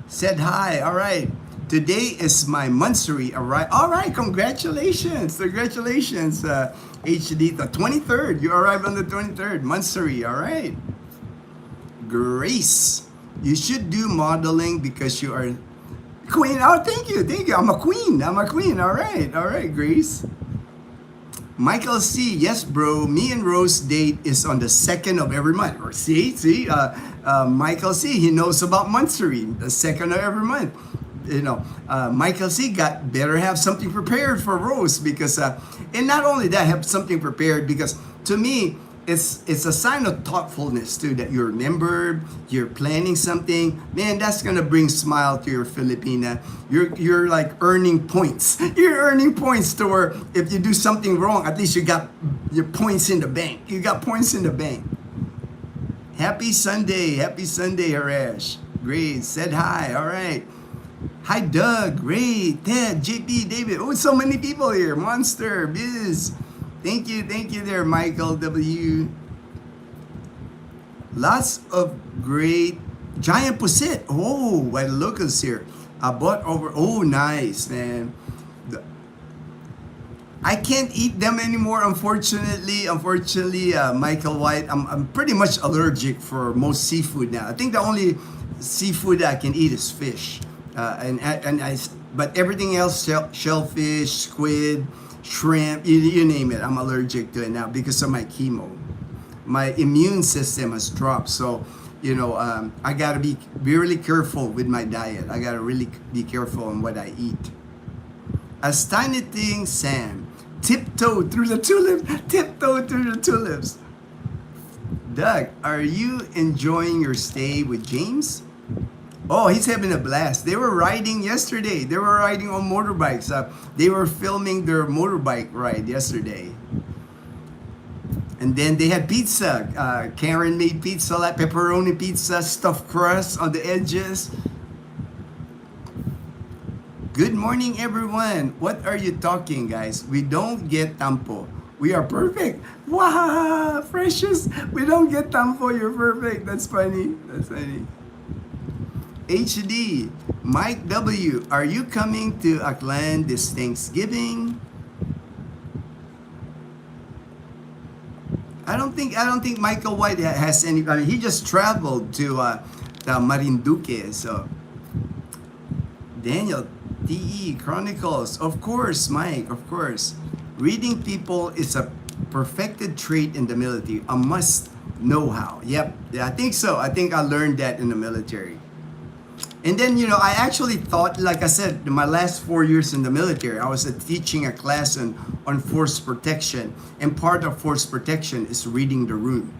said hi. All right. Today is my monthsary. All right. Congratulations. HD, the 23rd. You arrived on the 23rd. Monthsary. All right. Grace, you should do modeling because you are queen. Oh, thank you. I'm a queen. All right, Grace. Michael C, yes, bro. Me and Rose date is on the 2nd of every month. Or see, Michael C, he knows about monthsary, the 2nd of every month. Michael C better have something prepared for Rose because, and not only that, have something prepared because to me, it's a sign of thoughtfulness too, that you remembered, you're planning something. Man, that's gonna bring smile to your Filipina. You're like earning points. You're earning points to where if you do something wrong, at least you got your points in the bank. Happy Sunday, Harish. Great, said hi. All right. Hi, Doug, Ray, Ted, JP, David. Oh, so many people here. Monster, Biz. Thank you there, Michael W. Lots of great giant pusit. Oh, what locals here. I bought over. Oh, nice, man. I can't eat them anymore, unfortunately. Michael White. I'm pretty much allergic for most seafood now. I think the only seafood that I can eat is fish. But everything else, shellfish, squid, shrimp, you name it, I'm allergic to it now because of my chemo. My immune system has dropped, so I gotta be really careful with my diet. I gotta really be careful on what I eat. Astonishing Sam, tiptoe through the tulips. Doug, are you enjoying your stay with James? Oh, he's having a blast. They were riding yesterday. They were riding on motorbikes. They were filming their motorbike ride yesterday. And then they had pizza. Karen made pizza, like pepperoni pizza, stuffed crust on the edges. Good morning, everyone. What are you talking, guys? We don't get tampo. We are perfect. Wow, precious. We don't get tampo. You're perfect. That's funny. HD, Mike W, are you coming to Aklan this Thanksgiving? I don't think Michael White has any. I mean, he just traveled to Marinduque. So Daniel TE Chronicles, of course, Mike, of course. Reading people is a perfected trait in the military, a must know-how. Yep, yeah, I think so. I think I learned that in the military. And then, I actually thought, like I said, my last 4 years in the military, I was teaching a class on force protection. And part of force protection is reading the room,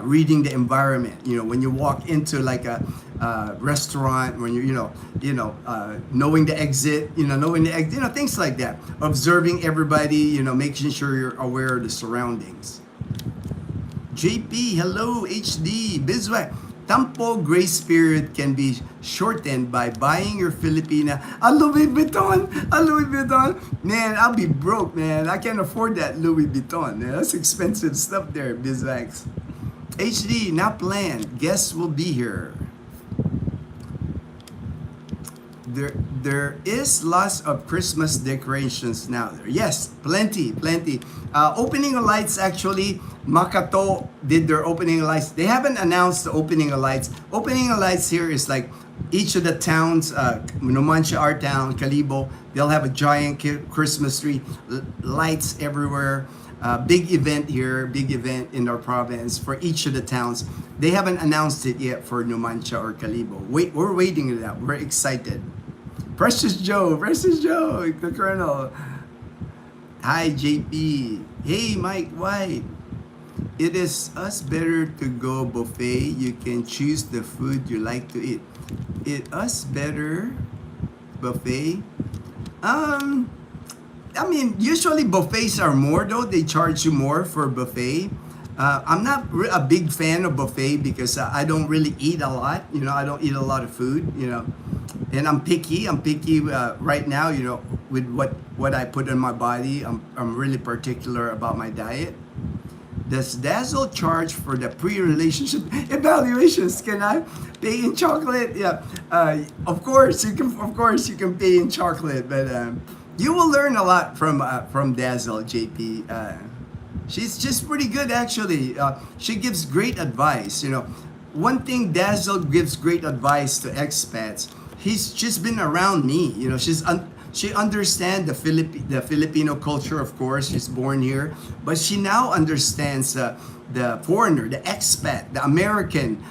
reading the environment. When you walk into like a restaurant, when knowing the exit, things like that. Observing everybody, making sure you're aware of the surroundings. JP, hello, HD, Bizwak. Tampo grace period can be shortened by buying your Filipina a Louis Vuitton. Man, I'll be broke, man. I can't afford that Louis Vuitton. Man. That's expensive stuff there, Bizvax. HD, not planned. Guests will be here. There is lots of Christmas decorations now. Yes, plenty. Opening of lights, actually. Makato did their opening of lights. They haven't announced the opening of lights. Opening of lights here is like Each of the towns, Numancia, our town, Calibo, they'll have a giant Christmas tree, lights everywhere. Big event here, big event in our province for each of the towns. They haven't announced it yet for Numancia or Calibo. We're waiting it out. We're excited. Precious Joe, the Colonel. Hi, JP. Hey, Mike White. It is us better to go buffet. You can choose the food you like to eat. It us better buffet. I mean, usually buffets are more though. They charge you more for buffet. I'm not a big fan of buffet because I don't really eat a lot. You know, I don't eat a lot of food. You know, and I'm picky. I'm picky right now. You know, with what I put in my body. I'm really particular about my diet. Does Dazzle charge for the pre-relationship evaluations? Can I pay in chocolate? Yeah, of course you can. Of course you can pay in chocolate, but you will learn a lot from Dazzle, JP. She's just pretty good actually. She gives great advice. You know, one thing Dazzle gives great advice to expats. He's just been around me. You know, she understands the Filipino culture, of course. She's born here, but she now understands the foreigner, the expat, the American.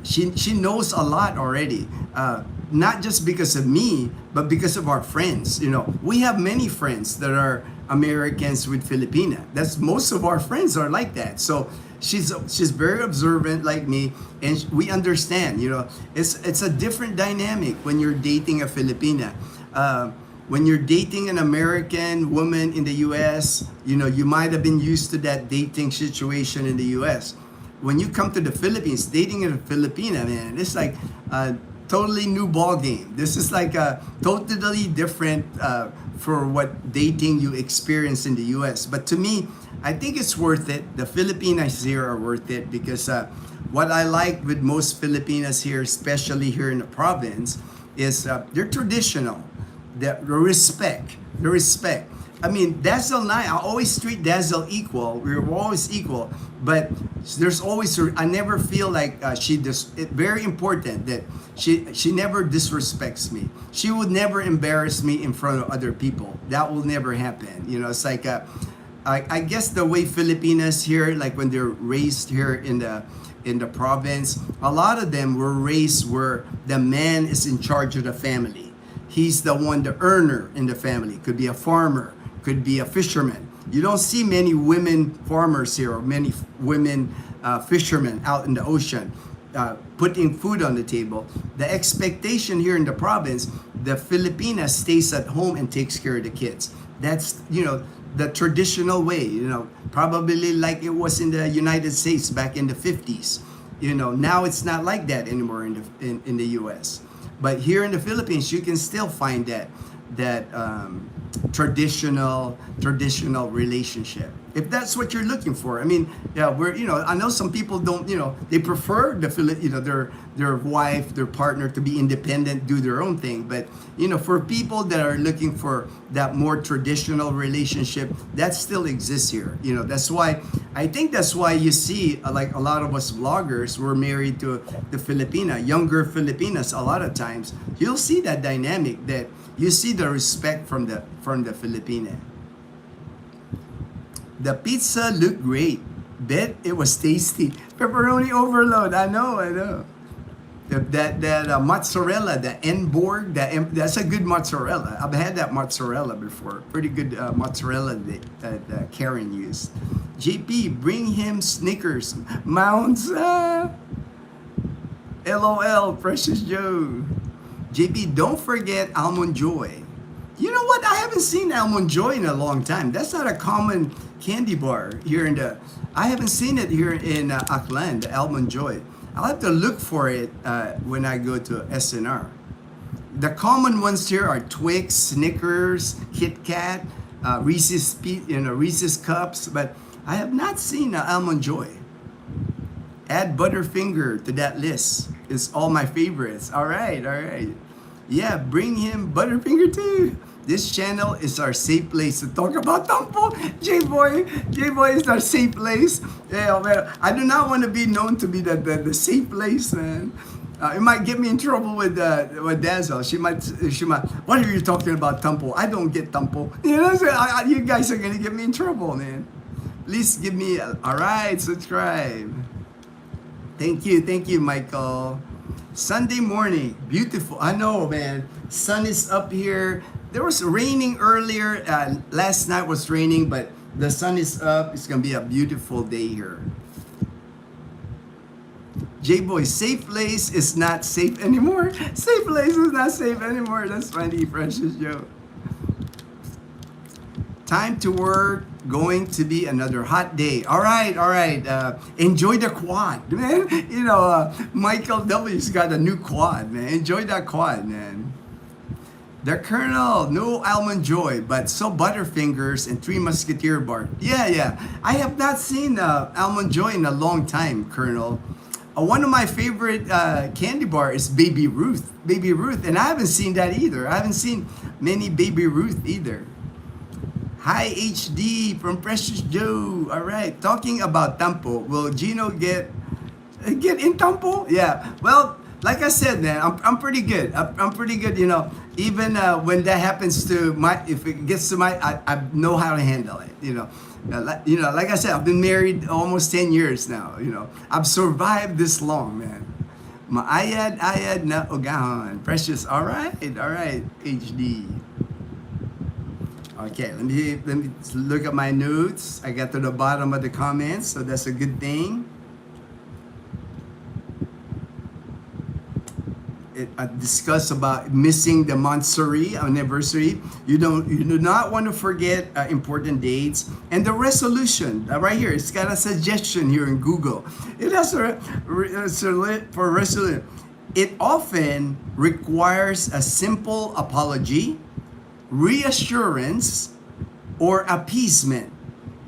She knows a lot already. Not just because of me, but because of our friends. You know, we have many friends that are Americans with Filipina. That's most of our friends are like that. So she's very observant like me, and we understand. You know, it's a different dynamic when you're dating a Filipina. When you're dating an American woman in the U.S., you know, you might have been used to that dating situation in the U.S. When you come to the Philippines, dating a Filipina, man, it's like a totally new ball game. This is like a totally different for what dating you experience in the U.S. But to me, I think it's worth it. The Filipinas here are worth it because what I like with most Filipinas here, especially here in the province, is they're traditional. The respect. I mean, Dazzle and I always treat Dazzle equal. We're always equal, but there's always I never feel like it's very important that she never disrespects me. She would never embarrass me in front of other people. That will never happen. You know, it's like I guess the way Filipinas here, like when they're raised here in the province, a lot of them were raised where the man is in charge of the family. He's the one, the earner in the family. Could be a farmer, could be a fisherman. You don't see many women farmers here or many women fishermen out in the ocean putting food on the table. The expectation here in the province, the Filipina stays at home and takes care of the kids. That's, you know, the traditional way, you know, probably like it was in the United States back in the 50s. You know, now it's not like that anymore in the US. But here in the Philippines, you can still find that traditional relationship. If that's what you're looking for, I mean, yeah, I know some people don't, they prefer their wife, their partner to be independent, do their own thing. But for people that are looking for that more traditional relationship, that still exists here. That's why you see like a lot of us vloggers were married to the Filipina, younger Filipinas. A lot of times you'll see that dynamic, that you see the respect from the Filipina. The pizza looked great. Bet it was tasty. Pepperoni overload. I know. That mozzarella, the N-Borg, that's a good mozzarella. I've had that mozzarella before. Pretty good mozzarella that Karen used. JP, bring him Snickers. Mounds. LOL, Precious Joe. JP, don't forget Almond Joy. You know what? I haven't seen Almond Joy in a long time. That's not a common candy bar here I haven't seen it here in Aklan, the Almond Joy. I'll have to look for it when I go to SNR. The common ones here are Twix, Snickers, Kit Kat, Reese's Cups, but I have not seen Almond Joy. Add Butterfinger to that list. It's all my favorites. All right. Yeah, bring him Butterfinger too. This channel is our safe place to talk about Tampo. J-Boy is our safe place. Yeah, man, I do not want to be known to be the safe place, man. It might get me in trouble with Dazzle. She might. What are you talking about, Tampo? I don't get Tampo. You know, so you guys are gonna get me in trouble, man. Please give me all right. Subscribe. Thank you, Michael. Sunday morning, beautiful. I know, man. Sun is up here. There was raining earlier. Last night was raining, but the sun is up. It's gonna be a beautiful day here. J-Boy, safe place is not safe anymore. Safe place is not safe anymore. That's funny, Precious Joe. Time to work. Going to be another hot day. All right. Enjoy the quad, man. You know, Michael W's got a new quad, man. Enjoy that quad, man. The Colonel, no Almond Joy, but so Butterfingers and Three Musketeer bar. Yeah. I have not seen Almond Joy in a long time, Colonel. One of my favorite candy bar is Baby Ruth, and I haven't seen that either. I haven't seen many Baby Ruth either. Hi HD from Precious Joe. All right, talking about Tampo. Will Gino get in Tampo? Yeah. Well, like I said, man, I'm pretty good. I'm pretty good. You know, even when that happens to if it gets to I know how to handle it. You know, like I said, I've been married almost 10 years now. You know, I've survived this long, man. Maayad na ugahon. Precious. All right, HD. Okay, let me look at my notes. I got to the bottom of the comments, so that's a good thing. I discuss about missing the Montsuri anniversary. You do not want to forget important dates and the resolution right here. It's got a suggestion here in Google. It has for resolution. It often requires a simple apology, reassurance, or appeasement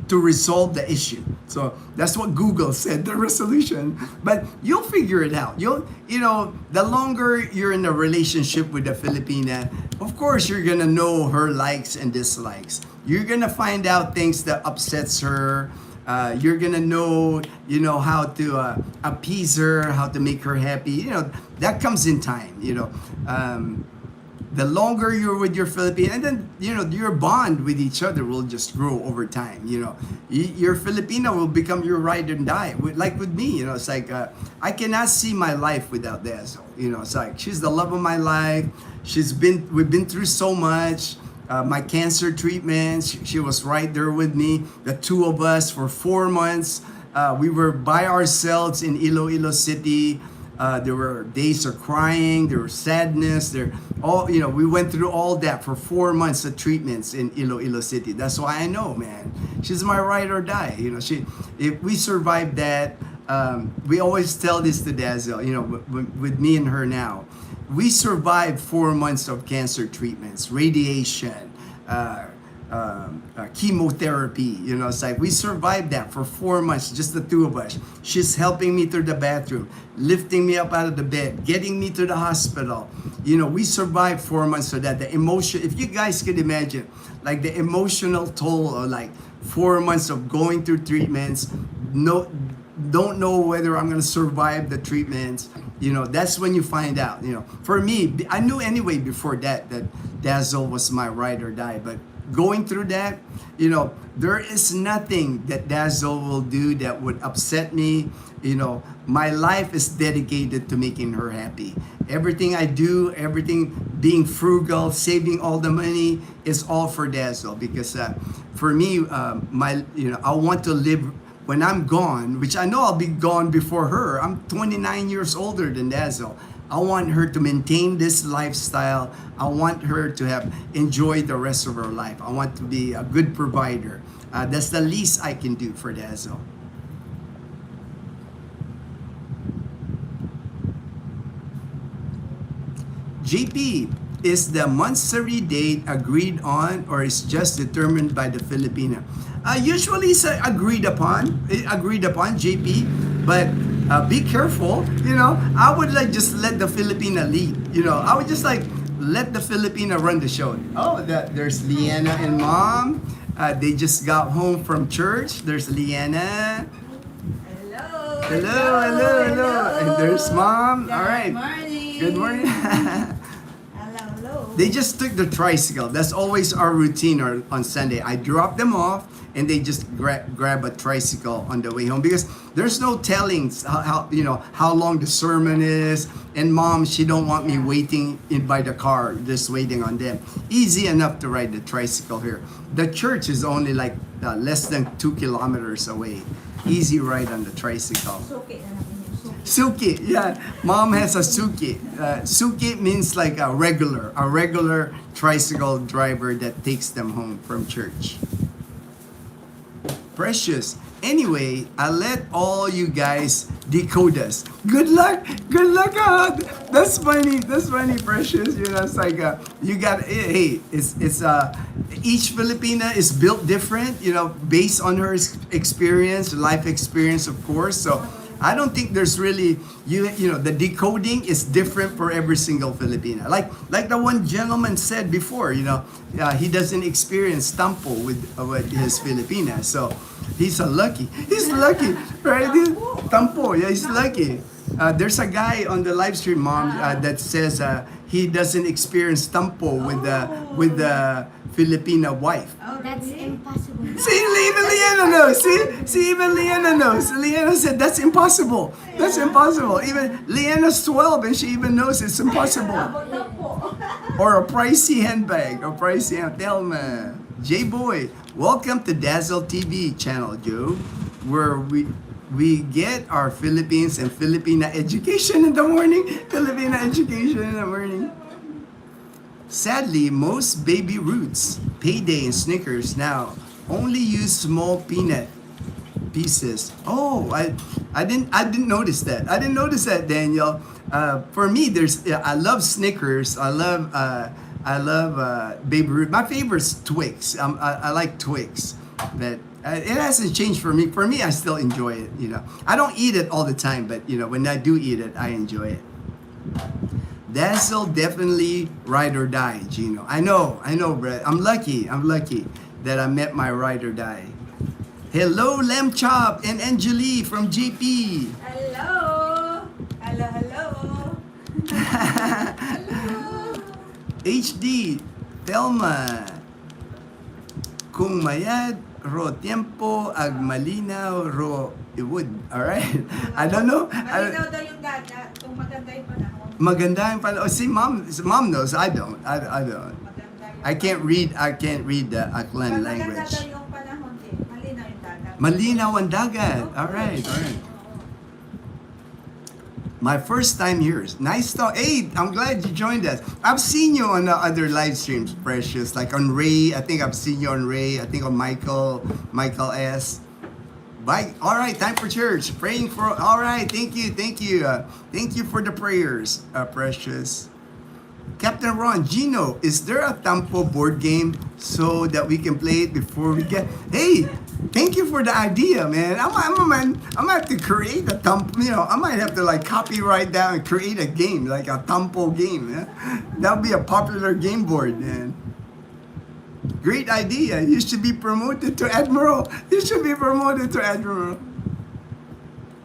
to resolve the issue. So that's what Google said, the resolution. But you'll figure it out. You know, the longer you're in a relationship with a Filipina, of course you're gonna know her likes and dislikes. You're gonna find out things that upsets her. You're gonna know, how to appease her, how to make her happy. You know, that comes in time. The longer you're with your Filipino, and then, your bond with each other will just grow over time. Your Filipino will become your ride and die. Like with me, it's like, I cannot see my life without Dazzle. It's like, she's the love of my life. We've been through so much. My cancer treatments, she was right there with me. The two of us for 4 months, we were by ourselves in Iloilo City. There were days of crying, there was sadness, we went through all that for 4 months of treatments in Iloilo City. That's why I know, man, she's my ride or die. If we survived that, we always tell this to Dazzle, with me and her now. We survived 4 months of cancer treatments, radiation, chemotherapy. It's like we survived that for 4 months, just the two of us. She's helping me through the bathroom, lifting me up out of the bed, getting me to the hospital. We survived 4 months. So that the emotion, if you guys could imagine, like the emotional toll of like 4 months of going through treatments, don't know whether I'm gonna survive the treatments. That's when you find out. For me, I knew anyway before that Dazzle was my ride or die. But going through that, there is nothing that Dazzle will do that would upset me. My life is dedicated to making her happy. Everything I do, everything being frugal, saving all the money, is all for Dazzle. Because for me, I want to live when I'm gone, which I know I'll be gone before her. I'm 29 years older than Dazzle. I want her to maintain this lifestyle. I want her to have enjoyed the rest of her life. I want to be a good provider. That's the least I can do for Dazzle. JP, is the Montsuri date agreed on or is just determined by the Filipina? Usually it's agreed upon, JP, but be careful. I would just let the Filipina lead. I would just let the Filipina run the show. Oh, there's Liana and Mom. They just got home from church. There's Liana. Hello. Hello. And there's Mom. All right. Morning. Good morning. Hello. They just took the tricycle. That's always our routine on Sunday. I drop them off and they just grab a tricycle on the way home because there's no telling how long the sermon is. And Mom, she don't want me waiting by the car, just waiting on them. Easy enough to ride the tricycle here. The church is only like less than 2 kilometers away. Easy ride on the tricycle. Suki, yeah. Mom has a Suki. Suki means like a regular tricycle driver that takes them home from church. Precious. Anyway, I let all you guys decode us. Good luck. That's funny, Precious. It's like you got. Hey, it's each Filipina is built different. Based on her experience, life experience, of course. So I don't think there's really the decoding is different for every single Filipina. Like the one gentleman said before, he doesn't experience tampo with his Filipina, so he's lucky, right? Tampo, yeah, he's lucky. There's a guy on the live stream, Mom, that says he doesn't experience tampo with the Filipina wife. Oh, that's impossible. See, even Liana knows. Even Liana knows. Liana said that's impossible. That's impossible. Even Liana's 12 and she even knows it's impossible. Or a pricey handbag. Thelma. J-Boy, welcome to Dazzle TV channel, Joe, where we get our Philippines and Filipina education in the morning. Sadly, most baby roots, Payday and Snickers now only use small peanut pieces. Oh, I didn't notice that. Daniel. For me, I love Snickers. I love baby root. My favorite's Twix. I like Twix, but it hasn't changed for me. For me, I still enjoy it. I don't eat it all the time, but when I do eat it, I enjoy it. Dazzle definitely ride or die, Gino. I know, Brett. I'm lucky that I met my ride or die. Hello, Lamb Chop and Angelie from JP. Hello. HD, Thelma. Kung mayad, ro tiempo, ag malinaw, ro iwood. Alright? I don't know. Malinaw daw yung dagat. Kung maganda yung panahon. Maganda yung panahon. See, mom knows. I don't. I can't read the Aklan language. Maganda daw yung panahon din. Malinaw yung dagat. Malinaw ang dagat. Alright. My first time here. Nice talk. Hey, I'm glad you joined us. I've seen you on the other live streams, Precious. Like on Ray. I think I've seen you on Ray. I think on Michael S. Bye. All right, time for church. Praying for. All right, thank you. Thank you for the prayers, Precious. Captain Ron, Gino, is there a Tampo board game so that we can play it before we get? Hey, thank you for the idea, man. I might have to create a Tampo. I might have to copyright that and create a game, like a Tampo game. Yeah? That would be a popular game board, man. Great idea. You should be promoted to Admiral.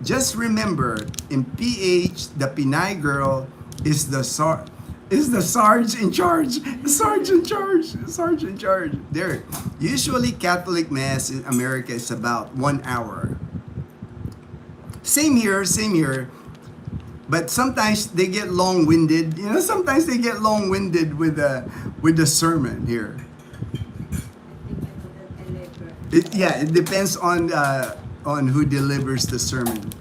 Just remember, in PH, the Pinay girl is the Sarge in charge. There. Usually Catholic Mass in America is about 1 hour. Same here. But sometimes they get long-winded. Sometimes they get long-winded with the sermon here. It depends on who delivers the sermon.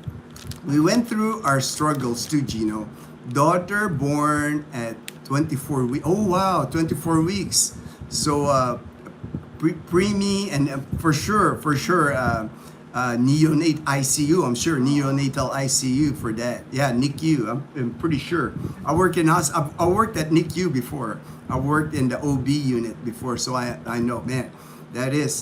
We went through our struggles too, Gino. Daughter born at 24 weeks. Oh wow, 24 weeks. So preemie and for sure neonate ICU. I'm sure neonatal ICU for that. Yeah, NICU. I'm pretty sure. I worked at NICU before. I worked in the OB unit before, so I know, man. That is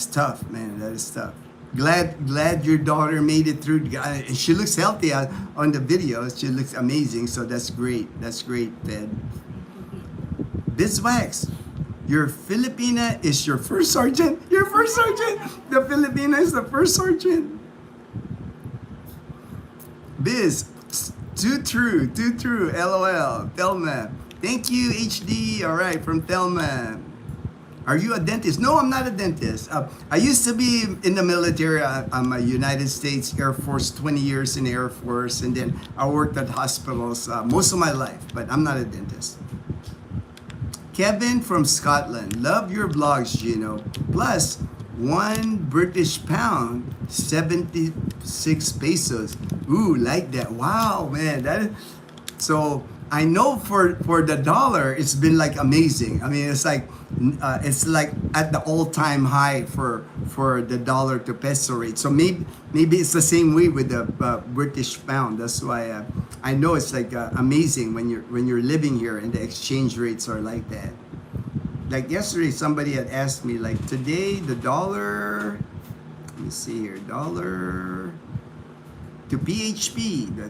tough, man. That is tough. Glad your daughter made it through. She looks healthy on the videos. She looks amazing. So that's great. That's great, Ted. Biswax, your Filipina is your first sergeant. Your first sergeant. The Filipina is the first sergeant. Biz, too true. LOL. Thelma. Thank you, HD. All right, from Thelma. Are you a dentist? No, I'm not a dentist. I used to be in the military. I'm a United States Air Force, 20 years in the Air Force, and then I worked at hospitals most of my life, but I'm not a dentist. Kevin from Scotland. Love your vlogs, Gino. Plus, 1 British pound, 76 pesos. Ooh, like that. Wow, man. So I know for the dollar, it's been like amazing. I mean, it's like at the all-time high for the dollar to peso rate. So maybe it's the same way with the British pound. That's why I know it's like amazing when you're living here and the exchange rates are like that. Like yesterday, somebody had asked me, like, today the dollar. Let me see here, dollar to PHP. That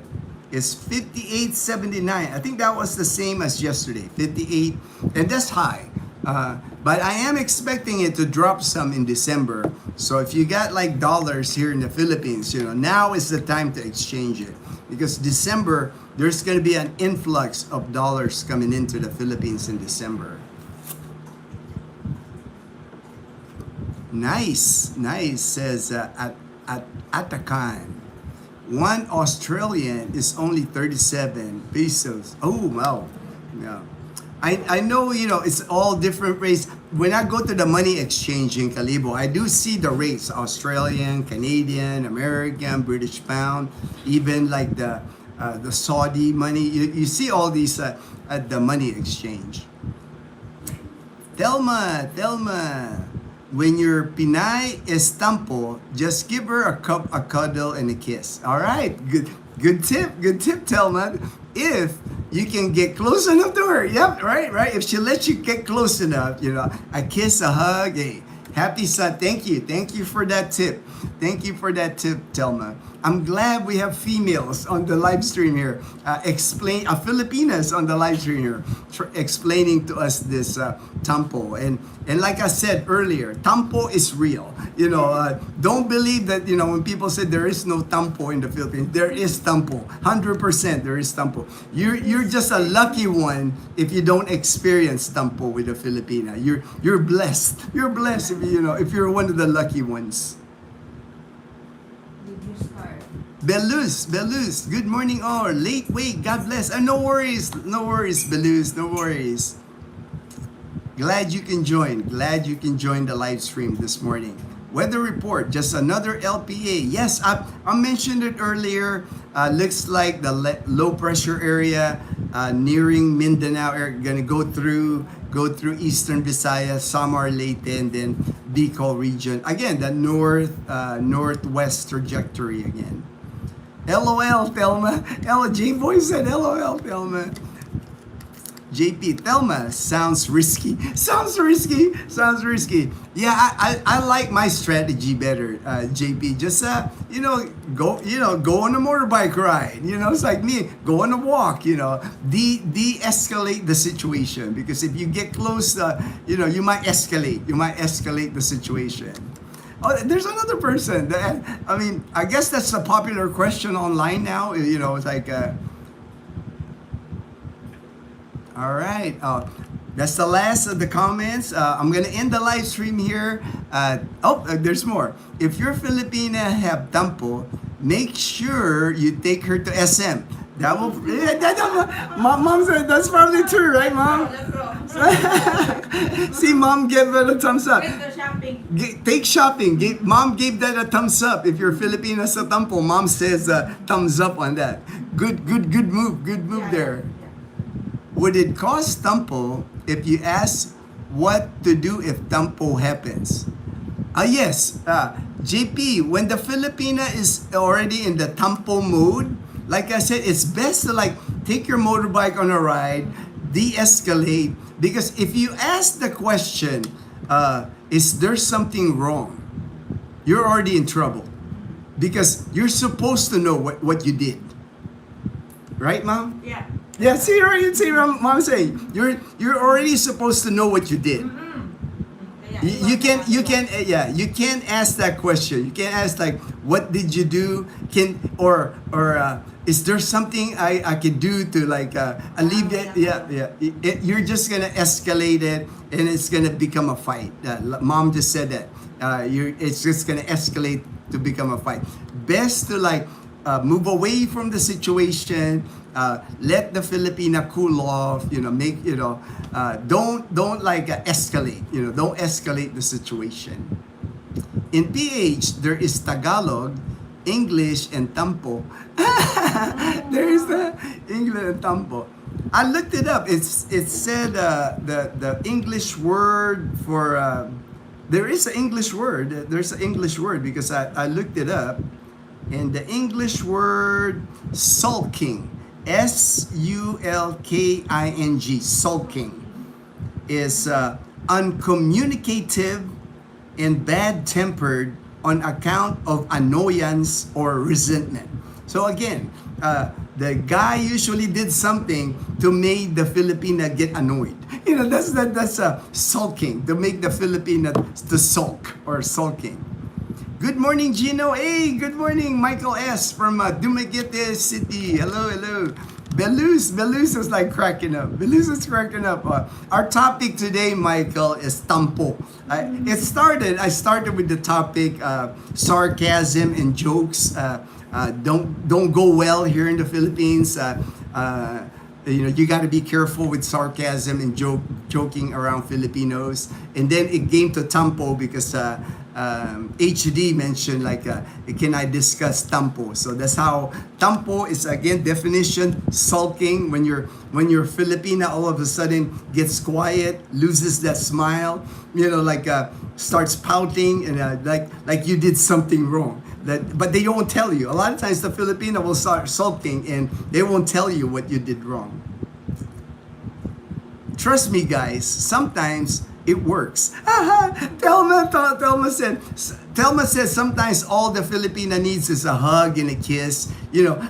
is 58.79. I think that was the same as yesterday, 58, and that's high. But I am expecting it to drop some in December. So if you got like dollars here in the Philippines, now is the time to exchange it. Because December, there's going to be an influx of dollars coming into the Philippines in December. Nice, says Atakan. 1 Australian is only 37 pesos. Oh, wow. Yeah. I know, it's all different rates. When I go to the money exchange in Calibo, I do see the rates, Australian, Canadian, American, British pound, even like the Saudi money. You see all these at the money exchange. Thelma, when your Pinay estampo, just give her a cuddle, and a kiss. All right, good tip, Thelma. If you can get close enough to her, yep, right. If she lets you get close enough, a kiss, a hug, a happy son. Thank you for that tip. Thelma. I'm glad we have females on the live stream here. Filipinas on the live stream here, explaining to us this tampo. And like I said earlier, tampo is real. Don't believe that, when people say there is no tampo in the Philippines. There is tampo. 100% there is tampo. You're just a lucky one if you don't experience tampo with a Filipina. You're blessed. You're blessed if you're one of the lucky ones. Belus, good morning all. Late wait, God bless. No worries, Belus, no worries. Glad you can join the live stream this morning. Weather report, just another LPA. Yes, I mentioned it earlier. Looks like the low pressure area nearing Mindanao are gonna go through Eastern Visayas, Samar, Leyte, and then Bicol region. Again, the northwest trajectory again. LOL, Thelma. J-Boy said LOL, Thelma. JP, Thelma, sounds risky. Yeah, I like my strategy better, JP. Just go on a motorbike ride. It's like me, go on a walk. De-escalate the situation, because if you get close, you might escalate. The situation. Oh, there's another person. I guess that's a popular question online now. It's like. All right. That's the last of the comments. I'm going to end the live stream here. There's more. If your Filipina have tampo, make sure you take her to SM. That will. Mom said that's probably true, right, Mom? See, Mom gave it a thumbs up. Take shopping. Mom gave that a thumbs up. If you're Filipina sa tampo, Mom says thumbs up on that. Good move. Good move there. Would it cause tampo if you ask what to do if tampo happens? Yes. JP, when the Filipina is already in the tampo mode, like I said, it's best to take your motorbike on a ride, de-escalate, because if you ask the question, is there something wrong? you're already in trouble. Because you're supposed to know what you did. Right, Mom? Yeah. Yeah, see Mom saying, you're already supposed to know what you did. You can't ask that question. You can't ask like, what did you do? Is there something I could do to like alleviate? You're just gonna escalate it, and it's gonna become a fight. Mom just said that. It's just gonna escalate to become a fight. Best to like move away from the situation. Let the Filipina cool off. Don't like escalate. Don't escalate the situation. In PH, there is Tagalog, English, and Tampo. There is the English and Tampo. I looked it up. It said the English word for there is an English word. There's an English word because I looked it up, and the English word sulking, sulking, sulking, is uncommunicative and bad-tempered on account of annoyance or resentment. So again, the guy usually did something to make the Filipina get annoyed. That's sulking, to make the Filipina to sulk or sulking. Good morning, Gino. Hey, good morning, Michael S. from Dumaguete City. Hello. Belus is like cracking up. Belus is cracking up. Our topic today, Michael, is tampo. I started with the topic sarcasm and jokes. Don't go well here in the Philippines. You got to be careful with sarcasm and joking around Filipinos. And then it came to tampo because HD mentioned like, can I discuss tampo? So that's how tampo is, again, definition, sulking, when your Filipina all of a sudden gets quiet, loses that smile, starts pouting, and like you did something wrong. But they won't tell you. A lot of times the Filipino will start sulking and they won't tell you what you did wrong. Trust me, guys, sometimes it works. Thelma said sometimes all the Filipina needs is a hug and a kiss.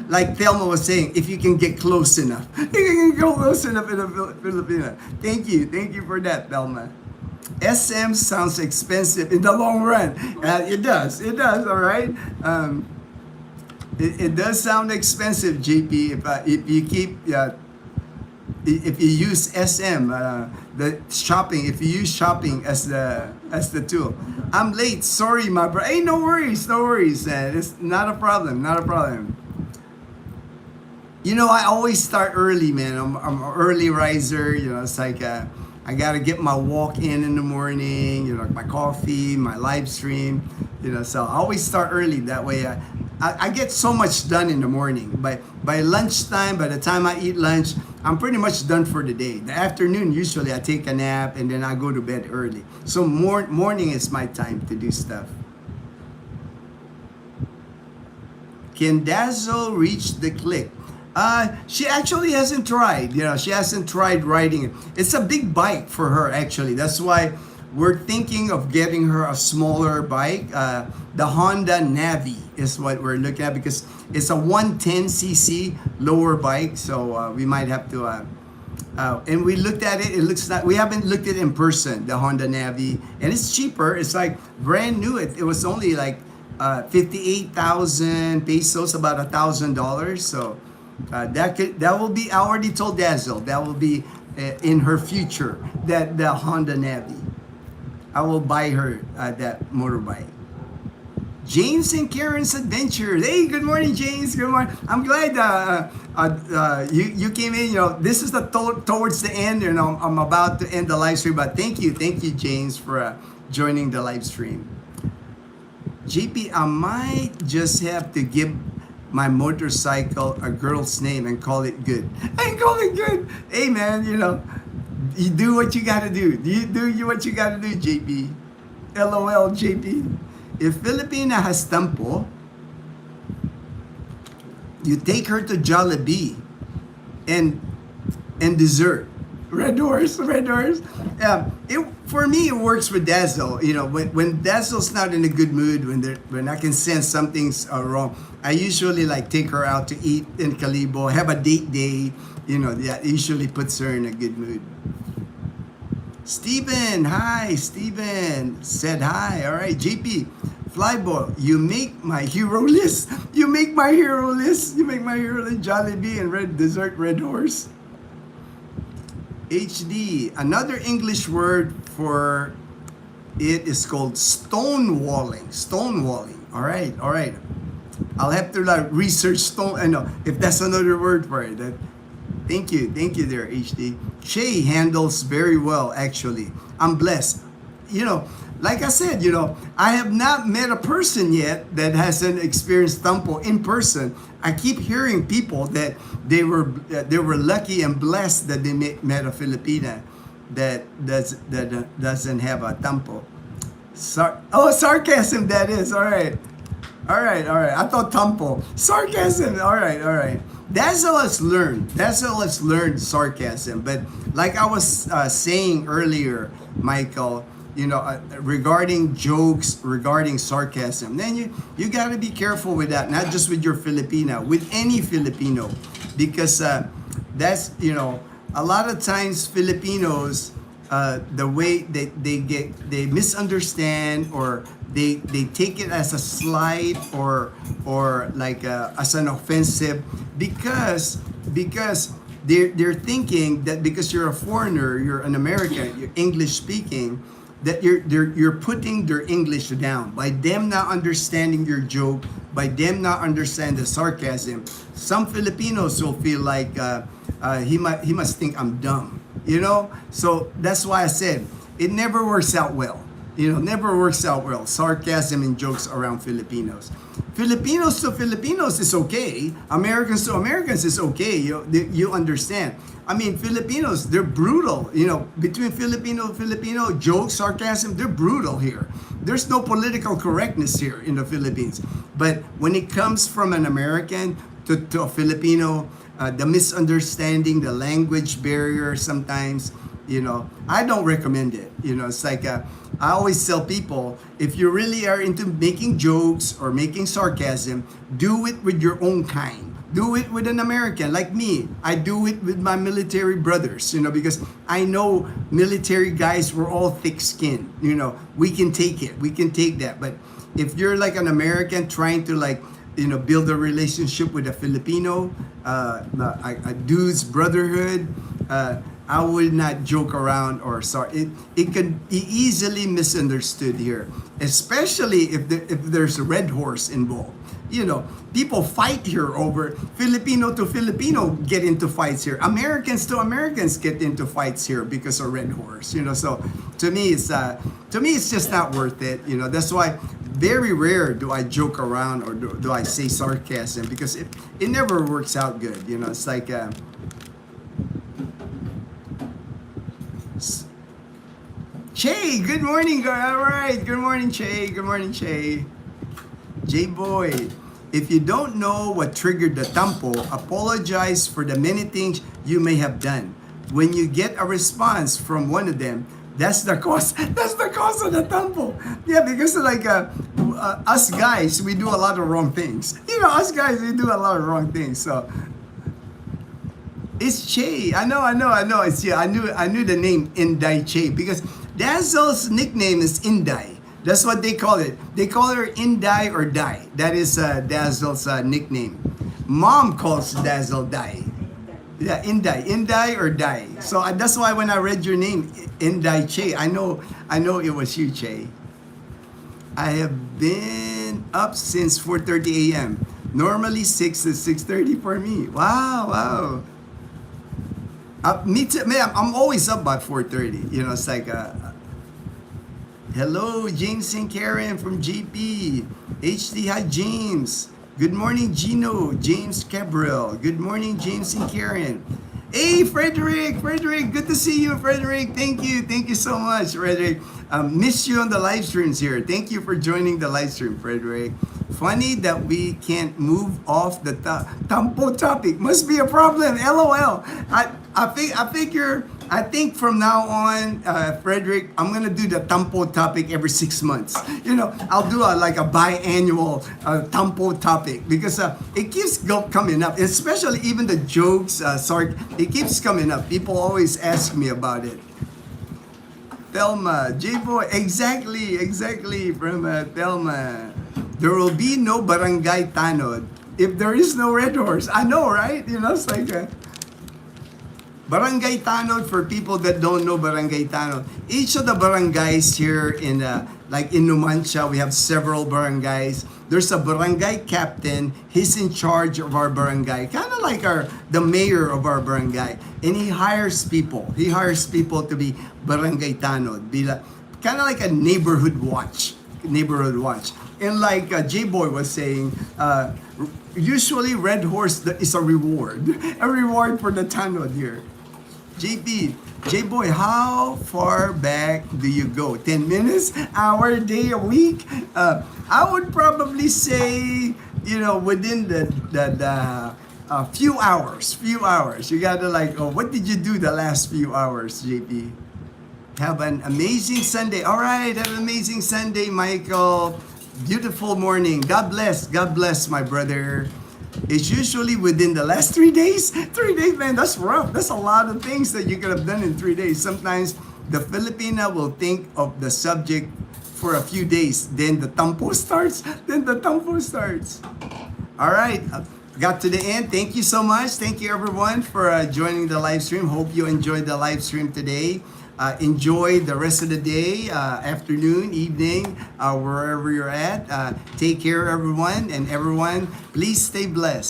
Like Thelma was saying, if you can get close enough. You can go close enough in the Filipina. Thank you for that, Thelma. SM sounds expensive in the long run. It does, all right? It does sound expensive, JP, if you use SM, if you use shopping as the tool. I'm late, sorry, my bro. Hey, no worries. It's not a problem. I always start early, man. I'm an early riser. It's like I gotta get my walk in the morning. My coffee, my live stream. So I always start early. That way, I get so much done in the morning. By lunchtime, by the time I eat lunch, I'm pretty much done for the day. The afternoon, usually I take a nap and then I go to bed early. So morning is my time to do stuff. Can Dazzle reach the click? She actually hasn't tried. She hasn't tried riding it. It's a big bike for her, actually. That's why we're thinking of getting her a smaller bike. The Honda Navi is what we're looking at because it's a 110cc lower bike. So we might have to. And we looked at it. It looks like we haven't looked at it in person. The Honda Navi, and it's cheaper. It's like brand new. It was only like 58,000 pesos, about $1,000. So. That will be, I already told Dazzle, that will be in her future, that the Honda Navi. I will buy her that motorbike. James and Karen's Adventures. Hey, good morning, James. Good morning. I'm glad you came in. This is towards the end, and I'm about to end the live stream. But thank you, James, for joining the live stream. JP, I might just have to give my motorcycle a girl's name and call it good. Hey, man, you do what you gotta do. You do what you gotta do, JP. LOL, JP. If Filipina has tampo, you take her to Jollibee and dessert, Red horse, red horse. For me, it works with Dazzle. You know, when Dazzle's not in a good mood, when I can sense something's wrong, I usually like take her out to eat in Calibo, have a date day. You know, that usually puts her in a good mood. Steven, hi, Steven said hi. All right, JP, Flyboy, you make my hero list. You make my hero list. You make my hero list. Jollibee and Red Dessert, Red Horse. HD, another English word for it is called stonewalling. Stonewalling. All right, all right. I'll have to like research stone. I know if that's another word for it. Thank you there, HD. Che handles very well, actually. I'm blessed. You know, like I said, you know, I have not met a person yet that hasn't experienced Tampo in person. I keep hearing people that they were lucky and blessed that they met a Filipina that doesn't have a Tampo. Sarcasm, that is. All right. I thought Tampo. Sarcasm. All right. That's how us learn. That's how us learn sarcasm. But like I was saying earlier, Michael, you know, regarding jokes, regarding sarcasm, then you got to be careful with that. Not just with your Filipina, with any Filipino, because that's, you know, a lot of times Filipinos, the way they misunderstand, or they take it as a slight, or like as an offensive, because they're thinking that because you're a foreigner, you're an American, you're English speaking, that you're putting their English down by them not understanding your joke, by them not understanding the sarcasm. Some Filipinos will feel like he must think I'm dumb, you know. So that's why I said it never works out well. You know, never works out well. Sarcasm and jokes around Filipinos. Filipinos to Filipinos is okay. Americans to Americans is okay. You understand. I mean, Filipinos, they're brutal. You know, between Filipino jokes, sarcasm, they're brutal here. There's no political correctness here in the Philippines. But when it comes from an American to a Filipino, the misunderstanding, the language barrier sometimes, you know, I don't recommend it. You know, it's like I always tell people, if you really are into making jokes or making sarcasm, do it with your own kind. Do it with an American like me. I do it with my military brothers, you know, because I know military guys were all thick-skinned. You know, we can take it. We can take that. But if you're like an American trying to, like, you know, build a relationship with a Filipino, a dude's brotherhood, I would not joke around or sorry. It can be easily misunderstood here, especially if there's a red horse involved. You know, people fight here over Filipino to Filipino get into fights here. Americans to Americans get into fights here because of red horse. You know, so to me it's just not worth it. You know, that's why very rare do I joke around or do I say sarcasm, because it never works out good. You know, it's like. Che, good morning, girl. All right, good morning, Che. Good morning, Che. J-Boy, if you don't know what triggered the tampo, apologize for the many things you may have done. When you get a response from one of them, that's the cause. That's the cause of the tampo. Yeah, because like us guys, we do a lot of wrong things. You know, us guys, we do a lot of wrong things. So it's Che. I know. It's yeah. I knew the name Inday Che because Dazzle's nickname is Inday. That's what they call it. They call her Inday or Dai. That is Dazzle's nickname. Mom calls Dazzle Dai. Yeah, Inday or Dai. So that's why when I read your name, Inday Che, I know it was you, Che. I have been up since 4:30 a.m. Normally 6 to 6:30 for me. Wow. Me too. Man, I'm always up by 4:30. You know, it's like hello, James and Karen from GP. HD, hi, James. Good morning, Gino. James Cabral. Good morning, James and Karen. Hey, Frederick, good to see you, Frederick. Thank you so much, Frederick. Missed you on the live streams here. Thank you for joining the live stream, Frederick. Funny that we can't move off the tampo topic. Must be a problem. LOL. I figure I think from now on, Frederick, I'm gonna do the tampo topic every 6 months. You know, I'll do like a biannual tampo topic because it keeps coming up, especially even the jokes. It keeps coming up. People always ask me about it. Thelma, J-Boy, exactly from Thelma. There will be no barangay tanod if there is no red horse. I know, right? You know, it's like barangay tanod, for people that don't know barangay tanod. Each of the barangays here in like in Numancia, we have several barangays. There's a barangay captain. He's in charge of our barangay, kind of like the mayor of our barangay, and he hires people. He hires people to be barangay tanod, kind of like a neighborhood watch. And like J-Boy was saying, usually red horse is a reward for the tanod here. J-Boy, how far back do you go? 10 minutes, hour, day, a week? I would probably say, you know, within the few hours. You gotta like, oh, what did you do the last few hours, JP? Have an amazing Sunday. All right, have an amazing Sunday, Michael. Beautiful morning. God bless, my brother. It's usually within the last 3 days. 3 days, man, that's rough. That's a lot of things that you could have done in 3 days. Sometimes the Filipina will think of the subject for a few days. Then the tampo starts. All right. Got to the end. Thank you so much. Thank you, everyone, for joining the live stream. Hope you enjoyed the live stream today. Enjoy the rest of the day, afternoon, evening, wherever you're at. Take care, everyone. And everyone, please stay blessed.